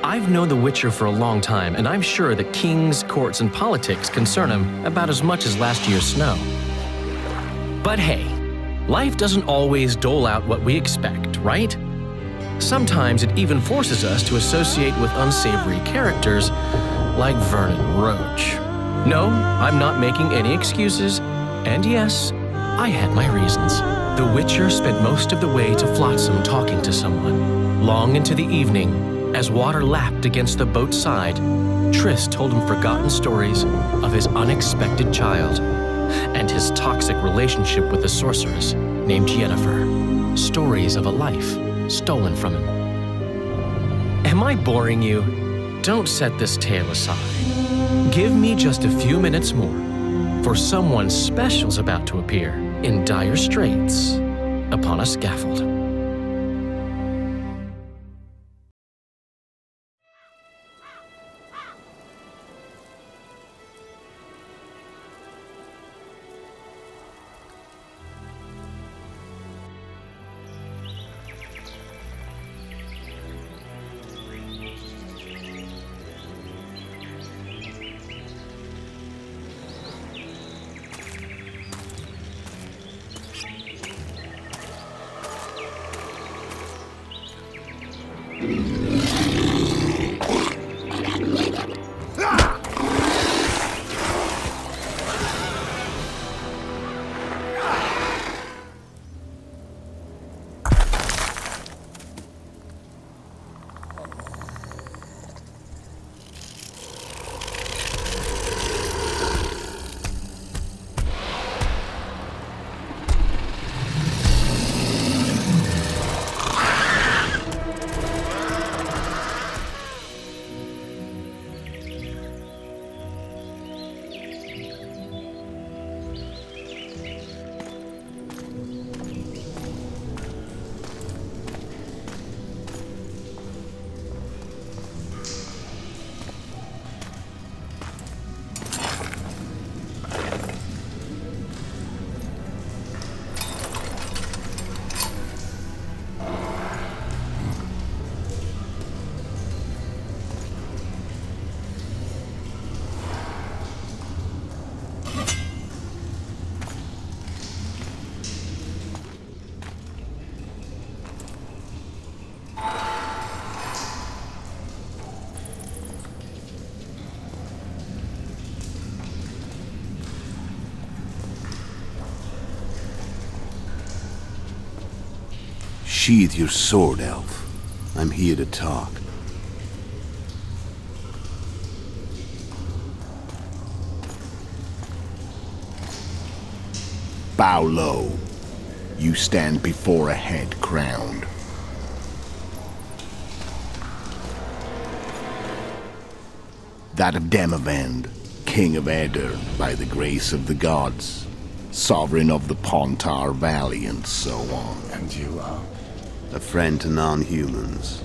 Speaker 15: I've known the Witcher for a long time, and I'm sure that kings, courts, and politics concern him about as much as last year's snow. But hey, life doesn't always dole out what we expect, right? Sometimes it even forces us to associate with unsavory characters like Vernon Roach. No, I'm not making any excuses, and yes, I had my reasons. The Witcher spent most of the way to Flotsam talking to someone. Long into the evening, as water lapped against the boat's side, Triss told him forgotten stories of his unexpected child and his toxic relationship with a sorceress named Yennefer. Stories of a life stolen from him. Am I boring you? Don't set this tale aside. Give me just a few minutes more, for someone special's about to appear in dire straits upon a scaffold.
Speaker 10: Sheathe your sword, elf. I'm here to talk. Bow low. You stand before a head crowned. That of Demavend, king of Eder, by the grace of the gods, sovereign of the Pontar Valley, and so on.
Speaker 3: And you are?
Speaker 10: A friend to non-humans.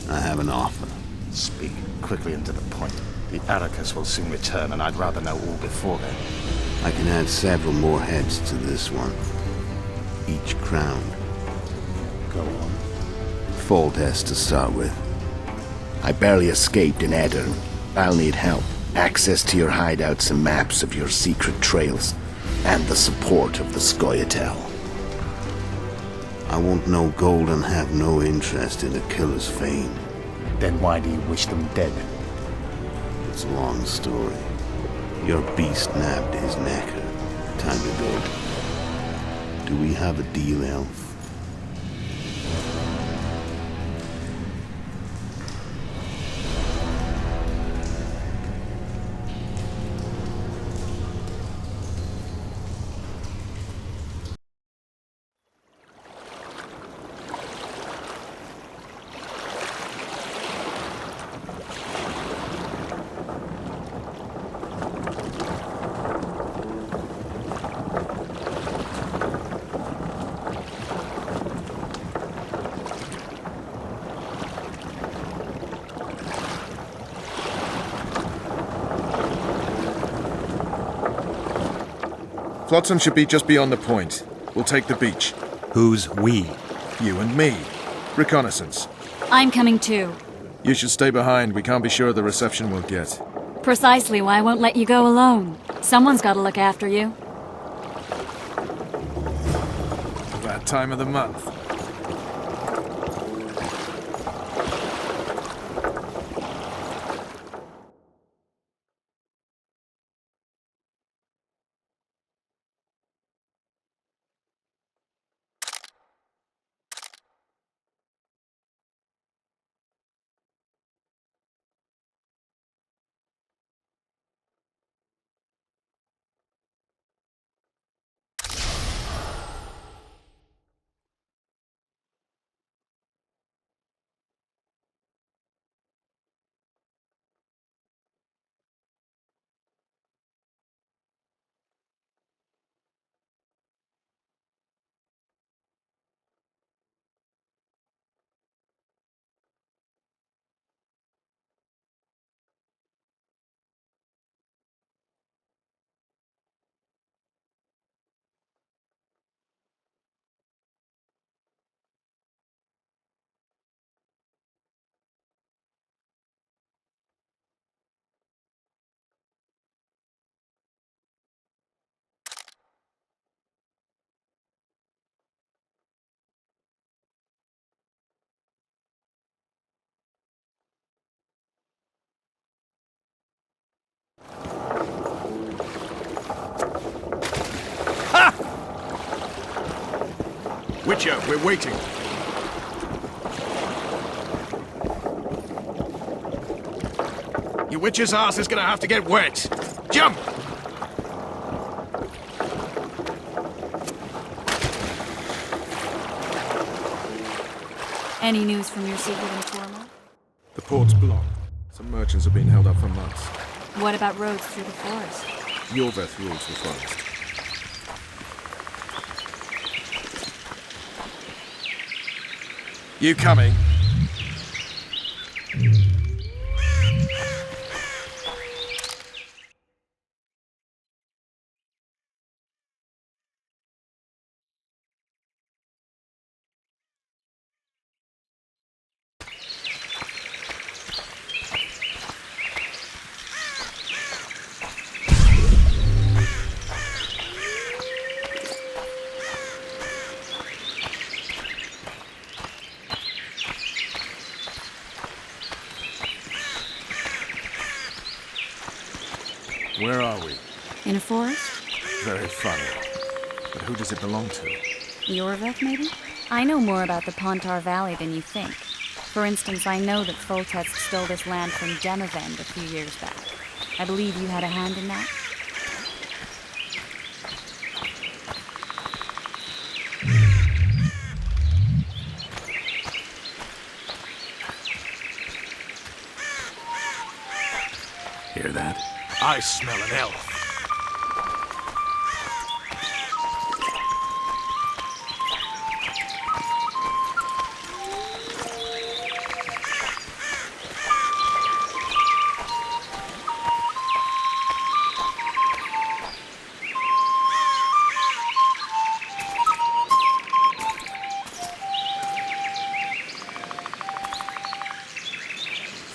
Speaker 10: I have an offer.
Speaker 16: Speak quickly and to the point. The Arrakis will soon return, and I'd rather know all before then.
Speaker 10: I can add several more heads to this one. Each crowned.
Speaker 16: Go on.
Speaker 10: Foltest to start with. I barely escaped in Eder. I'll need help. Access to your hideouts and maps of your secret trails. And the support of the Scoia'tael. I want no gold and have no interest in a killer's fame.
Speaker 16: Then why do you wish them dead?
Speaker 10: It's a long story. Your beast nabbed his necker. Time to go. Do we have a deal, elf?
Speaker 3: Flotsam should be just beyond the point. We'll take the beach.
Speaker 2: Who's we?
Speaker 3: You and me. Reconnaissance.
Speaker 6: I'm coming too.
Speaker 3: You should stay behind. We can't be sure of the reception we'll get.
Speaker 6: Precisely why I won't let you go alone. Someone's got to look after you.
Speaker 3: That time of the month. Witcher, we're waiting. Your witcher's ass is gonna have to get wet. Jump!
Speaker 6: Any news from your secret informer?
Speaker 3: The port's blocked. Some merchants have been held up for months.
Speaker 6: What about roads through the forest?
Speaker 3: Yorveth rules the forest. You coming? Where are we?
Speaker 6: In a forest?
Speaker 3: Very funny. But who does it belong to?
Speaker 6: Yorveth, maybe? I know more about the Pontar Valley than you think. For instance, I know that Foltest stole this land from Demavend a few years back. I believe you had a hand in that?
Speaker 2: Hear that?
Speaker 4: I smell an elf.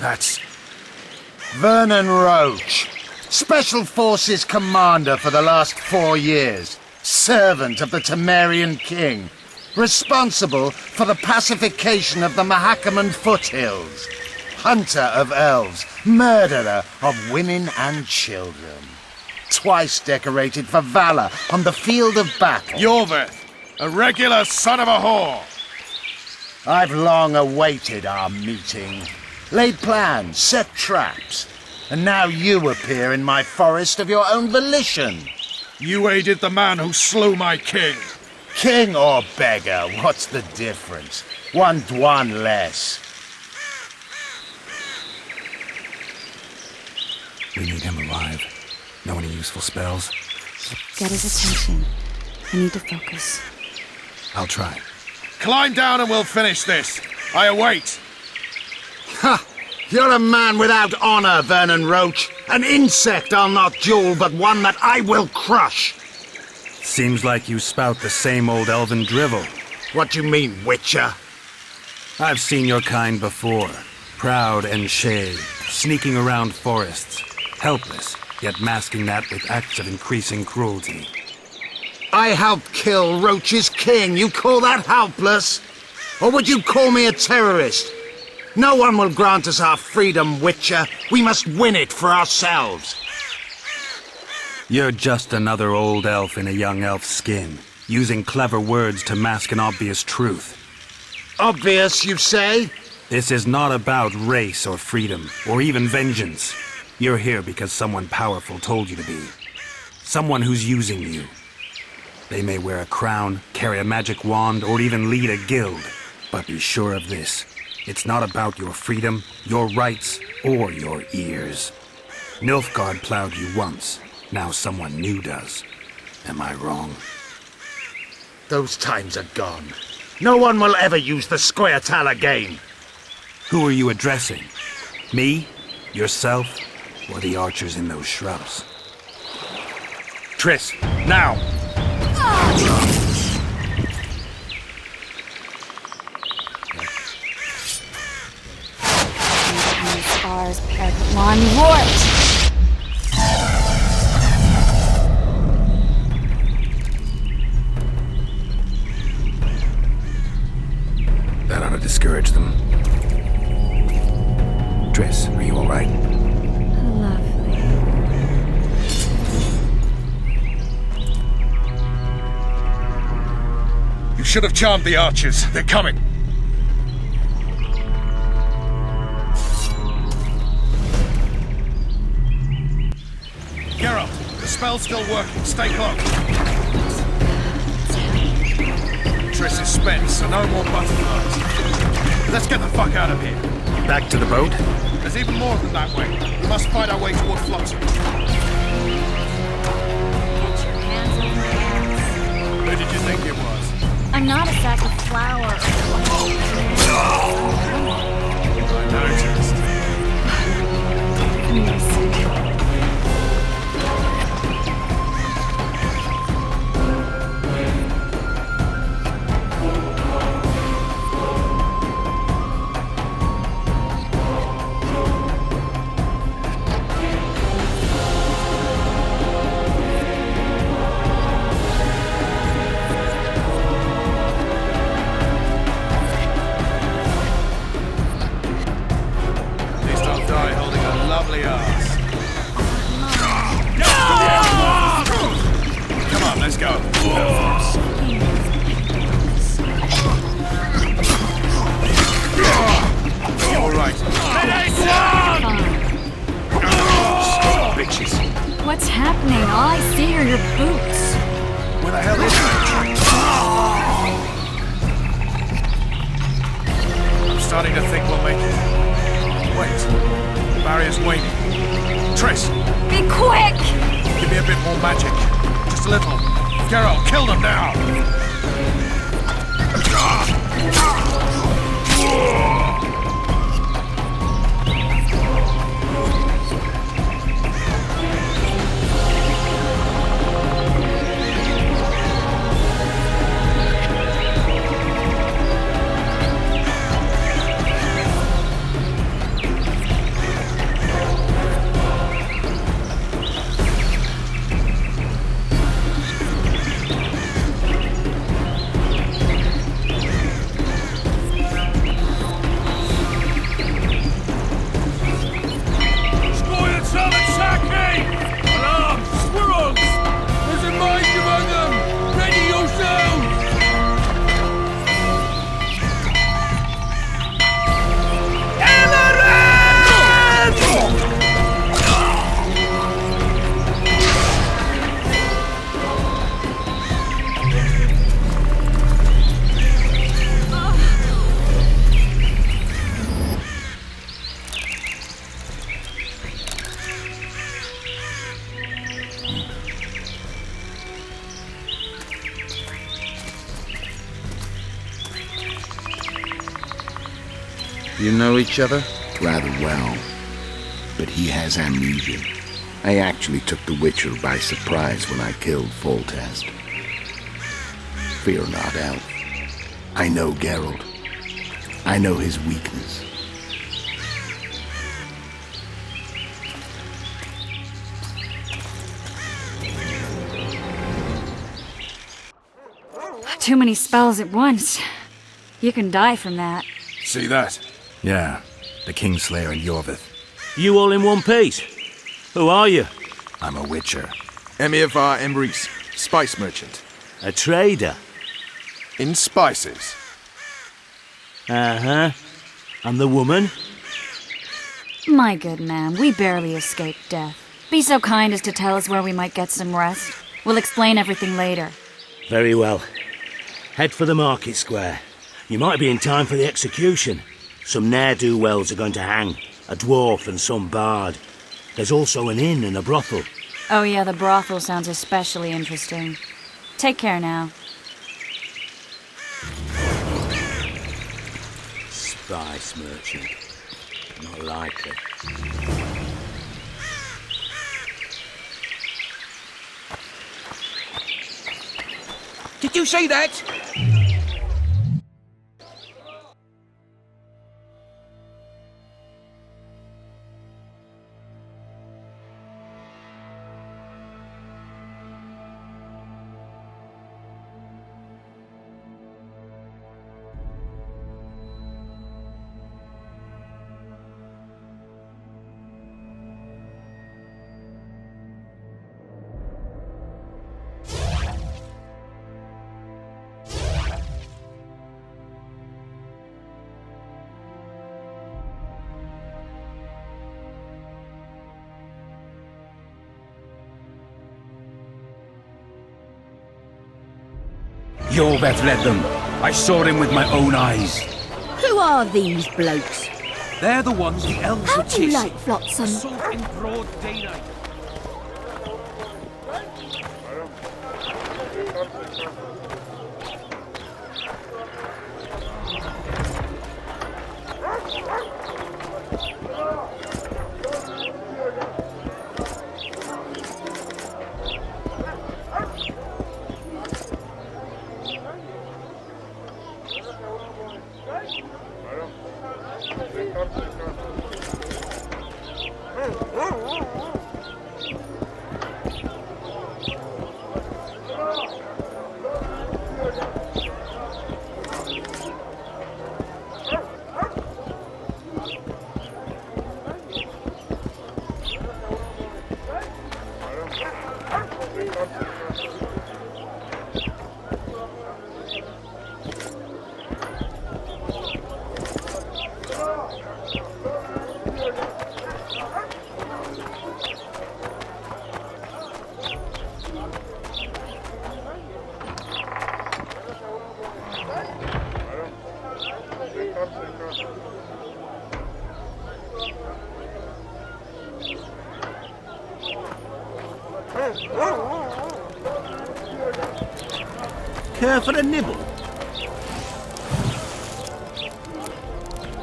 Speaker 10: That's Vernon Roach, Special Forces Commander for the last 4 years, servant of the Temerian King, responsible for the pacification of the Mahakaman foothills, hunter of elves, murderer of women and children, twice decorated for valor on the field of battle.
Speaker 4: Yorveth, a regular son of a whore.
Speaker 10: I've long awaited our meeting. Laid plans, set traps, and now you appear in my forest of your own volition.
Speaker 4: You aided the man who slew my king.
Speaker 10: King or beggar, what's the difference? One dwan less.
Speaker 2: We need him alive. Know any useful spells?
Speaker 6: Get his attention. I need to focus.
Speaker 2: I'll try.
Speaker 4: Climb down and we'll finish this. I await.
Speaker 10: Ha! You're a man without honor, Vernon Roach. An insect I'll not duel, but one that I will crush.
Speaker 2: Seems like you spout the same old elven drivel.
Speaker 10: What do you mean, Witcher?
Speaker 2: I've seen your kind before. Proud and shay, sneaking around forests. Helpless, yet masking that with acts of increasing cruelty.
Speaker 10: I helped kill Roach's king. You call that helpless? Or would you call me a terrorist? No one will grant us our freedom, Witcher. We must win it for ourselves.
Speaker 2: You're just another old elf in a young elf's skin, using clever words to mask an obvious truth.
Speaker 10: Obvious, you say?
Speaker 2: This is not about race or freedom, or even vengeance. You're here because someone powerful told you to be. Someone who's using you. They may wear a crown, carry a magic wand, or even lead a guild. But be sure of this. It's not about your freedom, your rights, or your ears. Nilfgaard plowed you once. Now someone new does. Am I wrong?
Speaker 10: Those times are gone. No one will ever use the Squaretal again.
Speaker 2: Who are you addressing? Me? Yourself? Or the archers in those shrubs?
Speaker 4: Triss, now!
Speaker 6: Scars paired with one wart!
Speaker 2: That ought to discourage them. Triss, are you all right?
Speaker 6: Lovely.
Speaker 4: You should have charmed the archers. They're coming. Geralt, the spell's still working. Stay close. Triss is spent, so no more butterflies. Let's get the fuck out of here.
Speaker 2: Back to the boat?
Speaker 4: There's even more than that way. We must find our way toward Flotsam.
Speaker 6: Get your hands on my ass.
Speaker 4: Who did you think it was?
Speaker 6: I'm not a sack of flour.
Speaker 4: I noticed.
Speaker 6: I see are your boots.
Speaker 3: Where the hell is he? I'm starting to think we'll make it. Wait. The barrier's waning. Triss!
Speaker 6: Be quick!
Speaker 3: Give me a bit more magic. Just a little. Geralt, kill them now!
Speaker 10: You know each other? Rather well. But he has amnesia. I actually took the Witcher by surprise when I killed Foltest. Fear not, Elf. I know Geralt. I know his weakness.
Speaker 6: Too many spells at once. You can die from that.
Speaker 3: See that?
Speaker 2: Yeah, the Kingslayer and Yorvith.
Speaker 4: You all in one piece? Who are you?
Speaker 2: I'm a Witcher.
Speaker 3: Emir var Emrys, spice merchant.
Speaker 4: A trader?
Speaker 3: In spices.
Speaker 4: Uh-huh. And the woman?
Speaker 6: My good man, we barely escaped death. Be so kind as to tell us where we might get some rest. We'll explain everything later.
Speaker 4: Very well. Head for the market square. You might be in time for the execution. Some ne'er-do-wells are going to hang. A dwarf and some bard. There's also an inn and a brothel.
Speaker 6: Oh yeah, the brothel sounds especially interesting. Take care now.
Speaker 4: Spice merchant. Not likely.
Speaker 14: Did you see that? Yorveth led them. I saw him with my own eyes.
Speaker 11: Who are these blokes?
Speaker 14: They're the ones the elves
Speaker 11: How
Speaker 14: would
Speaker 11: do you
Speaker 14: chase.
Speaker 11: like Flotsam?
Speaker 14: Assault in broad daylight.
Speaker 8: care for a nibble?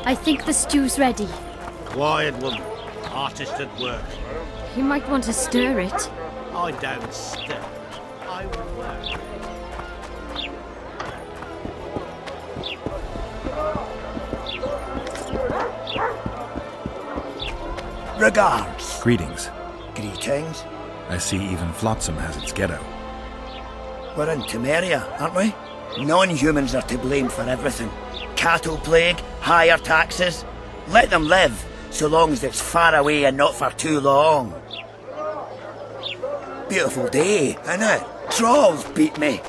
Speaker 11: I think the stew's ready.
Speaker 8: Quiet, woman. Artist at work.
Speaker 11: You might want to stir it.
Speaker 8: I don't stir. I work.
Speaker 17: Regards.
Speaker 2: Greetings.
Speaker 17: Greetings.
Speaker 2: I see even Flotsam has its ghetto.
Speaker 17: We're in Temeria, aren't we? Non-humans are to blame for everything. Cattle plague, higher taxes. Let them live, so long as it's far away and not for too long. Beautiful day, isn't it? Trolls beat me.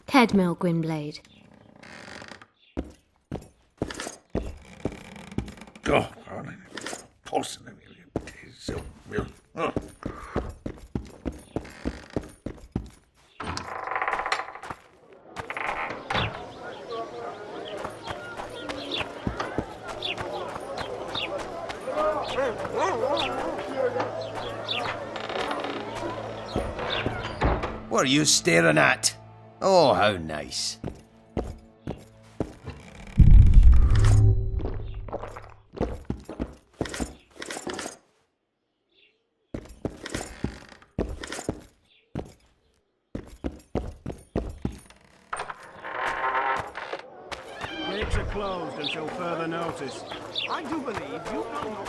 Speaker 11: Kedmill, Gwynblade.
Speaker 14: Oh,
Speaker 7: What are you staring at? Oh, how nice.
Speaker 18: Gates are closed until further notice. I do believe you know.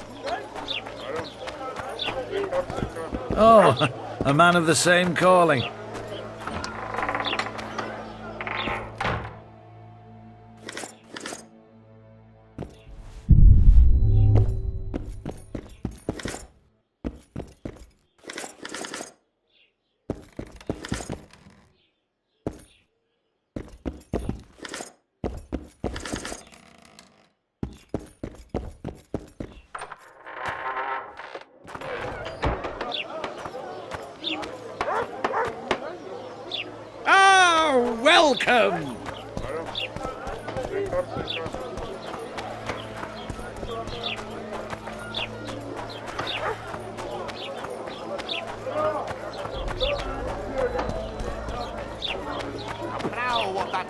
Speaker 13: Oh, a man of the same calling.
Speaker 12: Welcome!
Speaker 18: Now what that...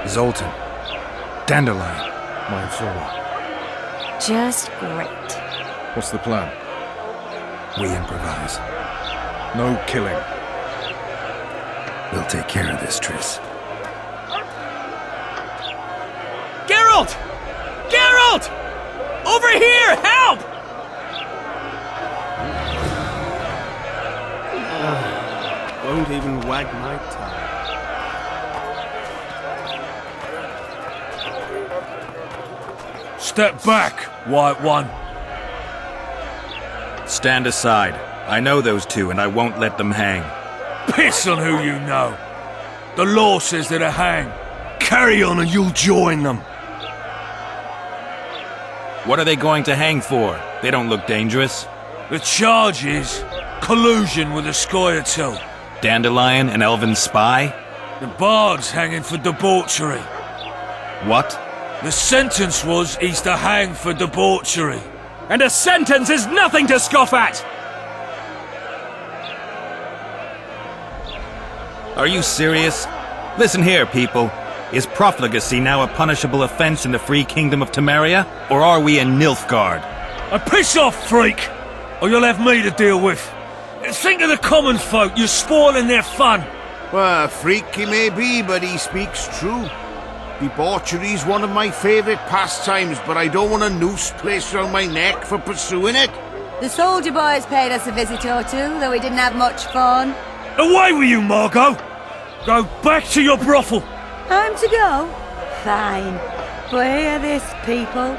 Speaker 2: Zoltan. Dandelion. Mine Flora.
Speaker 6: Just great.
Speaker 3: What's the plan?
Speaker 2: We improvise.
Speaker 3: No killing.
Speaker 2: We'll take care of this, Triss.
Speaker 5: Geralt! Geralt! Over here! Help!
Speaker 18: Won't even wag my tongue.
Speaker 13: Step back, White One. Stand aside. I know those two, and I won't let them hang.
Speaker 12: Piss on who you know. The law says they're to hang. Carry on and you'll join them.
Speaker 13: What are they going to hang for? They don't look dangerous.
Speaker 12: The charge is collusion with the Scoia'tael.
Speaker 13: Dandelion, an elven spy?
Speaker 12: The bard's hanging for debauchery.
Speaker 13: What?
Speaker 12: The sentence was he's to hang for debauchery.
Speaker 5: And a sentence is nothing to scoff at!
Speaker 13: Are you serious? Listen here, people. Is profligacy now a punishable offense in the free kingdom of Temeria? Or are we in Nilfgaard?
Speaker 12: Piss off, freak! Or you'll have me to deal with. Think of the common folk, you're spoiling their fun.
Speaker 8: Well, a freak he may be, but he speaks true.
Speaker 10: Debauchery's one of my favourite pastimes, but I don't want a noose placed round my neck for pursuing it.
Speaker 19: The soldier boys paid us a visit or two, though we didn't have much fun.
Speaker 20: Away with you, Margot! Go back to your brothel!
Speaker 19: Time to go? Fine. But hear this, people.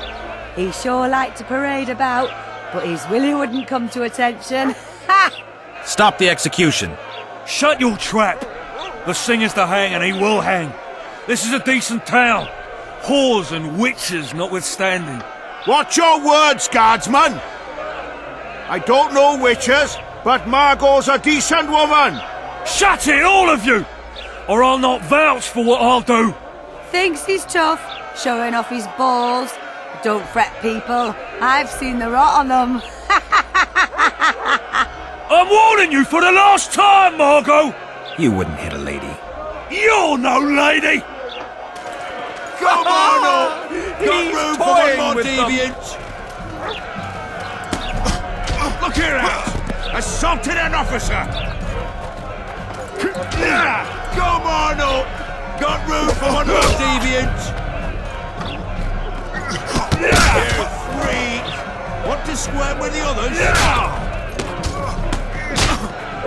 Speaker 19: He sure liked to parade about, but his Willie wouldn't come to attention. Ha!
Speaker 13: Stop the execution.
Speaker 20: Shut your trap! The singer's to hang, and he will hang. This is a decent town. Whores and witches notwithstanding.
Speaker 10: Watch your words, guardsman! I don't know witches, but Margot's a decent woman!
Speaker 20: Shut it, all of you! Or I'll not vouch for what I'll do.
Speaker 19: Thinks he's tough, showing off his balls. Don't fret, people. I've seen the rot on them.
Speaker 20: I'm warning you for the last time, Margot!
Speaker 2: You wouldn't hit a lady.
Speaker 20: You're no lady!
Speaker 10: Come on up! Got room for one more deviant! Look here, out! Assaulted an officer! Come on up! Got room for one more deviant! You freak! Want to squirm with the others?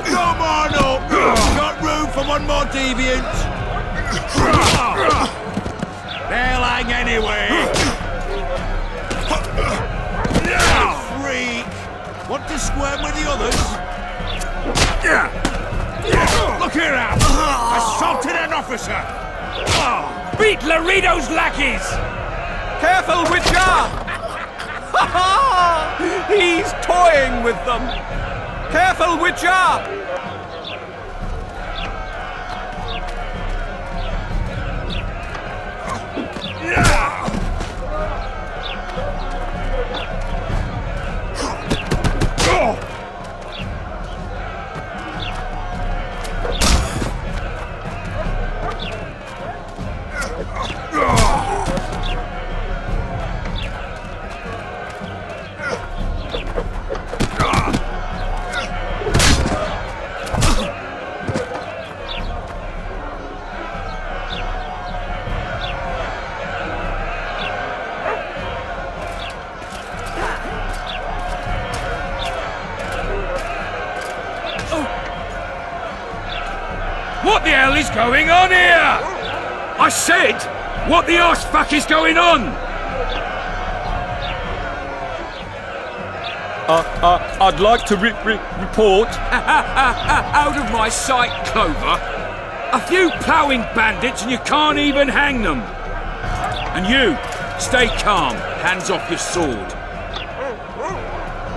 Speaker 10: Come on up! Got room for one more deviant! They'll hang anyway! You freak! Want to squirm with the others? Look here, out! Assaulted an officer!
Speaker 20: Beat Laredo's lackeys!
Speaker 5: Careful, Witcher! He's toying with them! Careful, Witcher!
Speaker 20: What the hell is going on here? I said, what the arse fuck is going on?
Speaker 21: I'd like to report.
Speaker 20: Out of my sight, Clover. A few ploughing bandits and you can't even hang them. And you, stay calm, hands off your sword.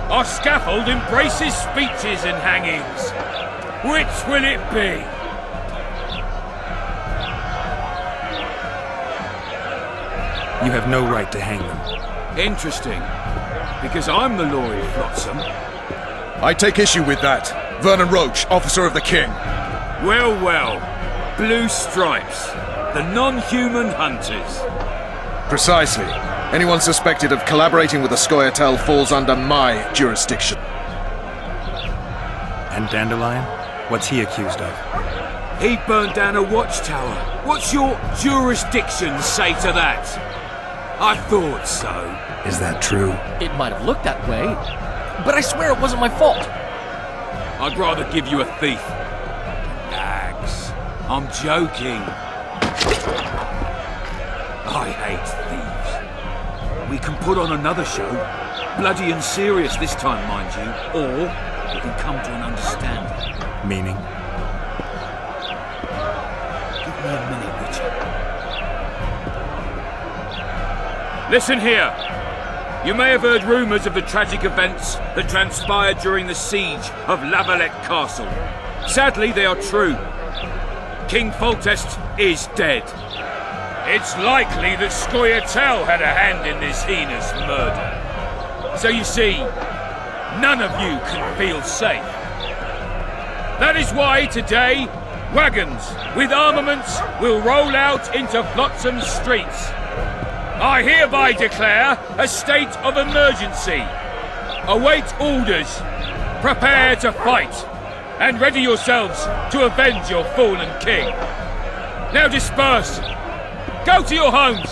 Speaker 20: Our scaffold embraces speeches and hangings. Which will it be?
Speaker 2: You have no right to hang them.
Speaker 20: Interesting. Because I'm the Lord Flotsam.
Speaker 3: I take issue with that. Vernon Roach, officer of the king.
Speaker 20: Well, well. Blue stripes. The non-human hunters.
Speaker 3: Precisely. Anyone suspected of collaborating with the Scoia'tael falls under my jurisdiction.
Speaker 2: And Dandelion? What's he accused of?
Speaker 20: He burned down a watchtower. What's your jurisdiction say to that? I thought so.
Speaker 2: Is that true?
Speaker 22: It might have looked that way, but I swear it wasn't my fault.
Speaker 20: I'd rather give you a thief. Axe. I'm joking. I hate thieves. We can put on another show. Bloody and serious this time, mind you. Or we can come to an understanding.
Speaker 2: Meaning?
Speaker 20: Give me a minute, Richard. Listen here. You may have heard rumours of the tragic events that transpired during the siege of Lavalette Castle. Sadly, they are true. King Foltest is dead. It's likely that Scoia'tael had a hand in this heinous murder. So you see, none of you can feel safe. That is why today, wagons with armaments will roll out into Flotsam streets. I hereby declare a state of emergency. Await orders. Prepare to fight. And ready yourselves to avenge your fallen king. Now disperse. Go to your homes!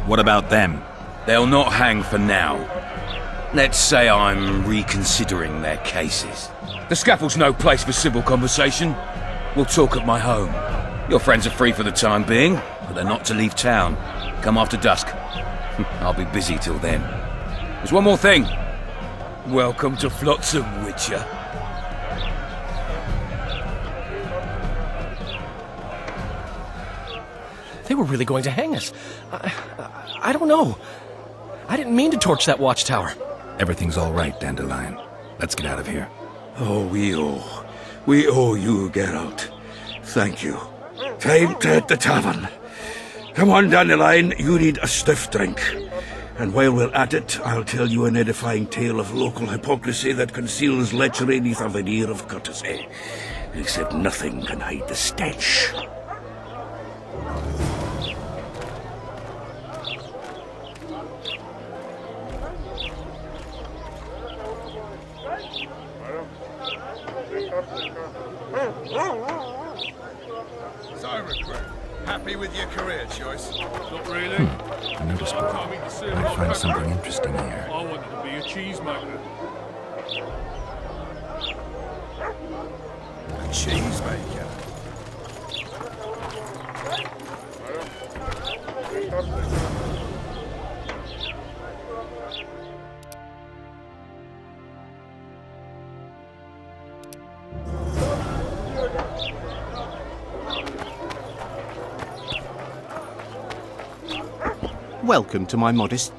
Speaker 13: What about them?
Speaker 20: They'll not hang for now. Let's say I'm reconsidering their cases. The scaffold's no place for civil conversation. We'll talk at my home. Your friends are free for the time being, but they're not to leave town. Come after dusk. I'll be busy till then. There's one more thing. Welcome to Flotsam, Witcher.
Speaker 22: They were really going to hang us. I don't know. I didn't mean to torch that watchtower.
Speaker 2: Everything's all right, Dandelion. Let's get out of here.
Speaker 1: Oh, we owe you, Geralt. Thank you. Time to hit the tavern. Come on, Dandelion, you need a stiff drink. And while we're at it, I'll tell you an edifying tale of local hypocrisy that conceals lechery neath a veneer of courtesy. Except nothing can hide the stench.
Speaker 3: So, recruit, happy with your career choice?
Speaker 18: Not really.
Speaker 2: A notice board. Might find something interesting here.
Speaker 18: I wanted to be a cheesemaker.
Speaker 3: A cheesemaker?
Speaker 5: Welcome to my modest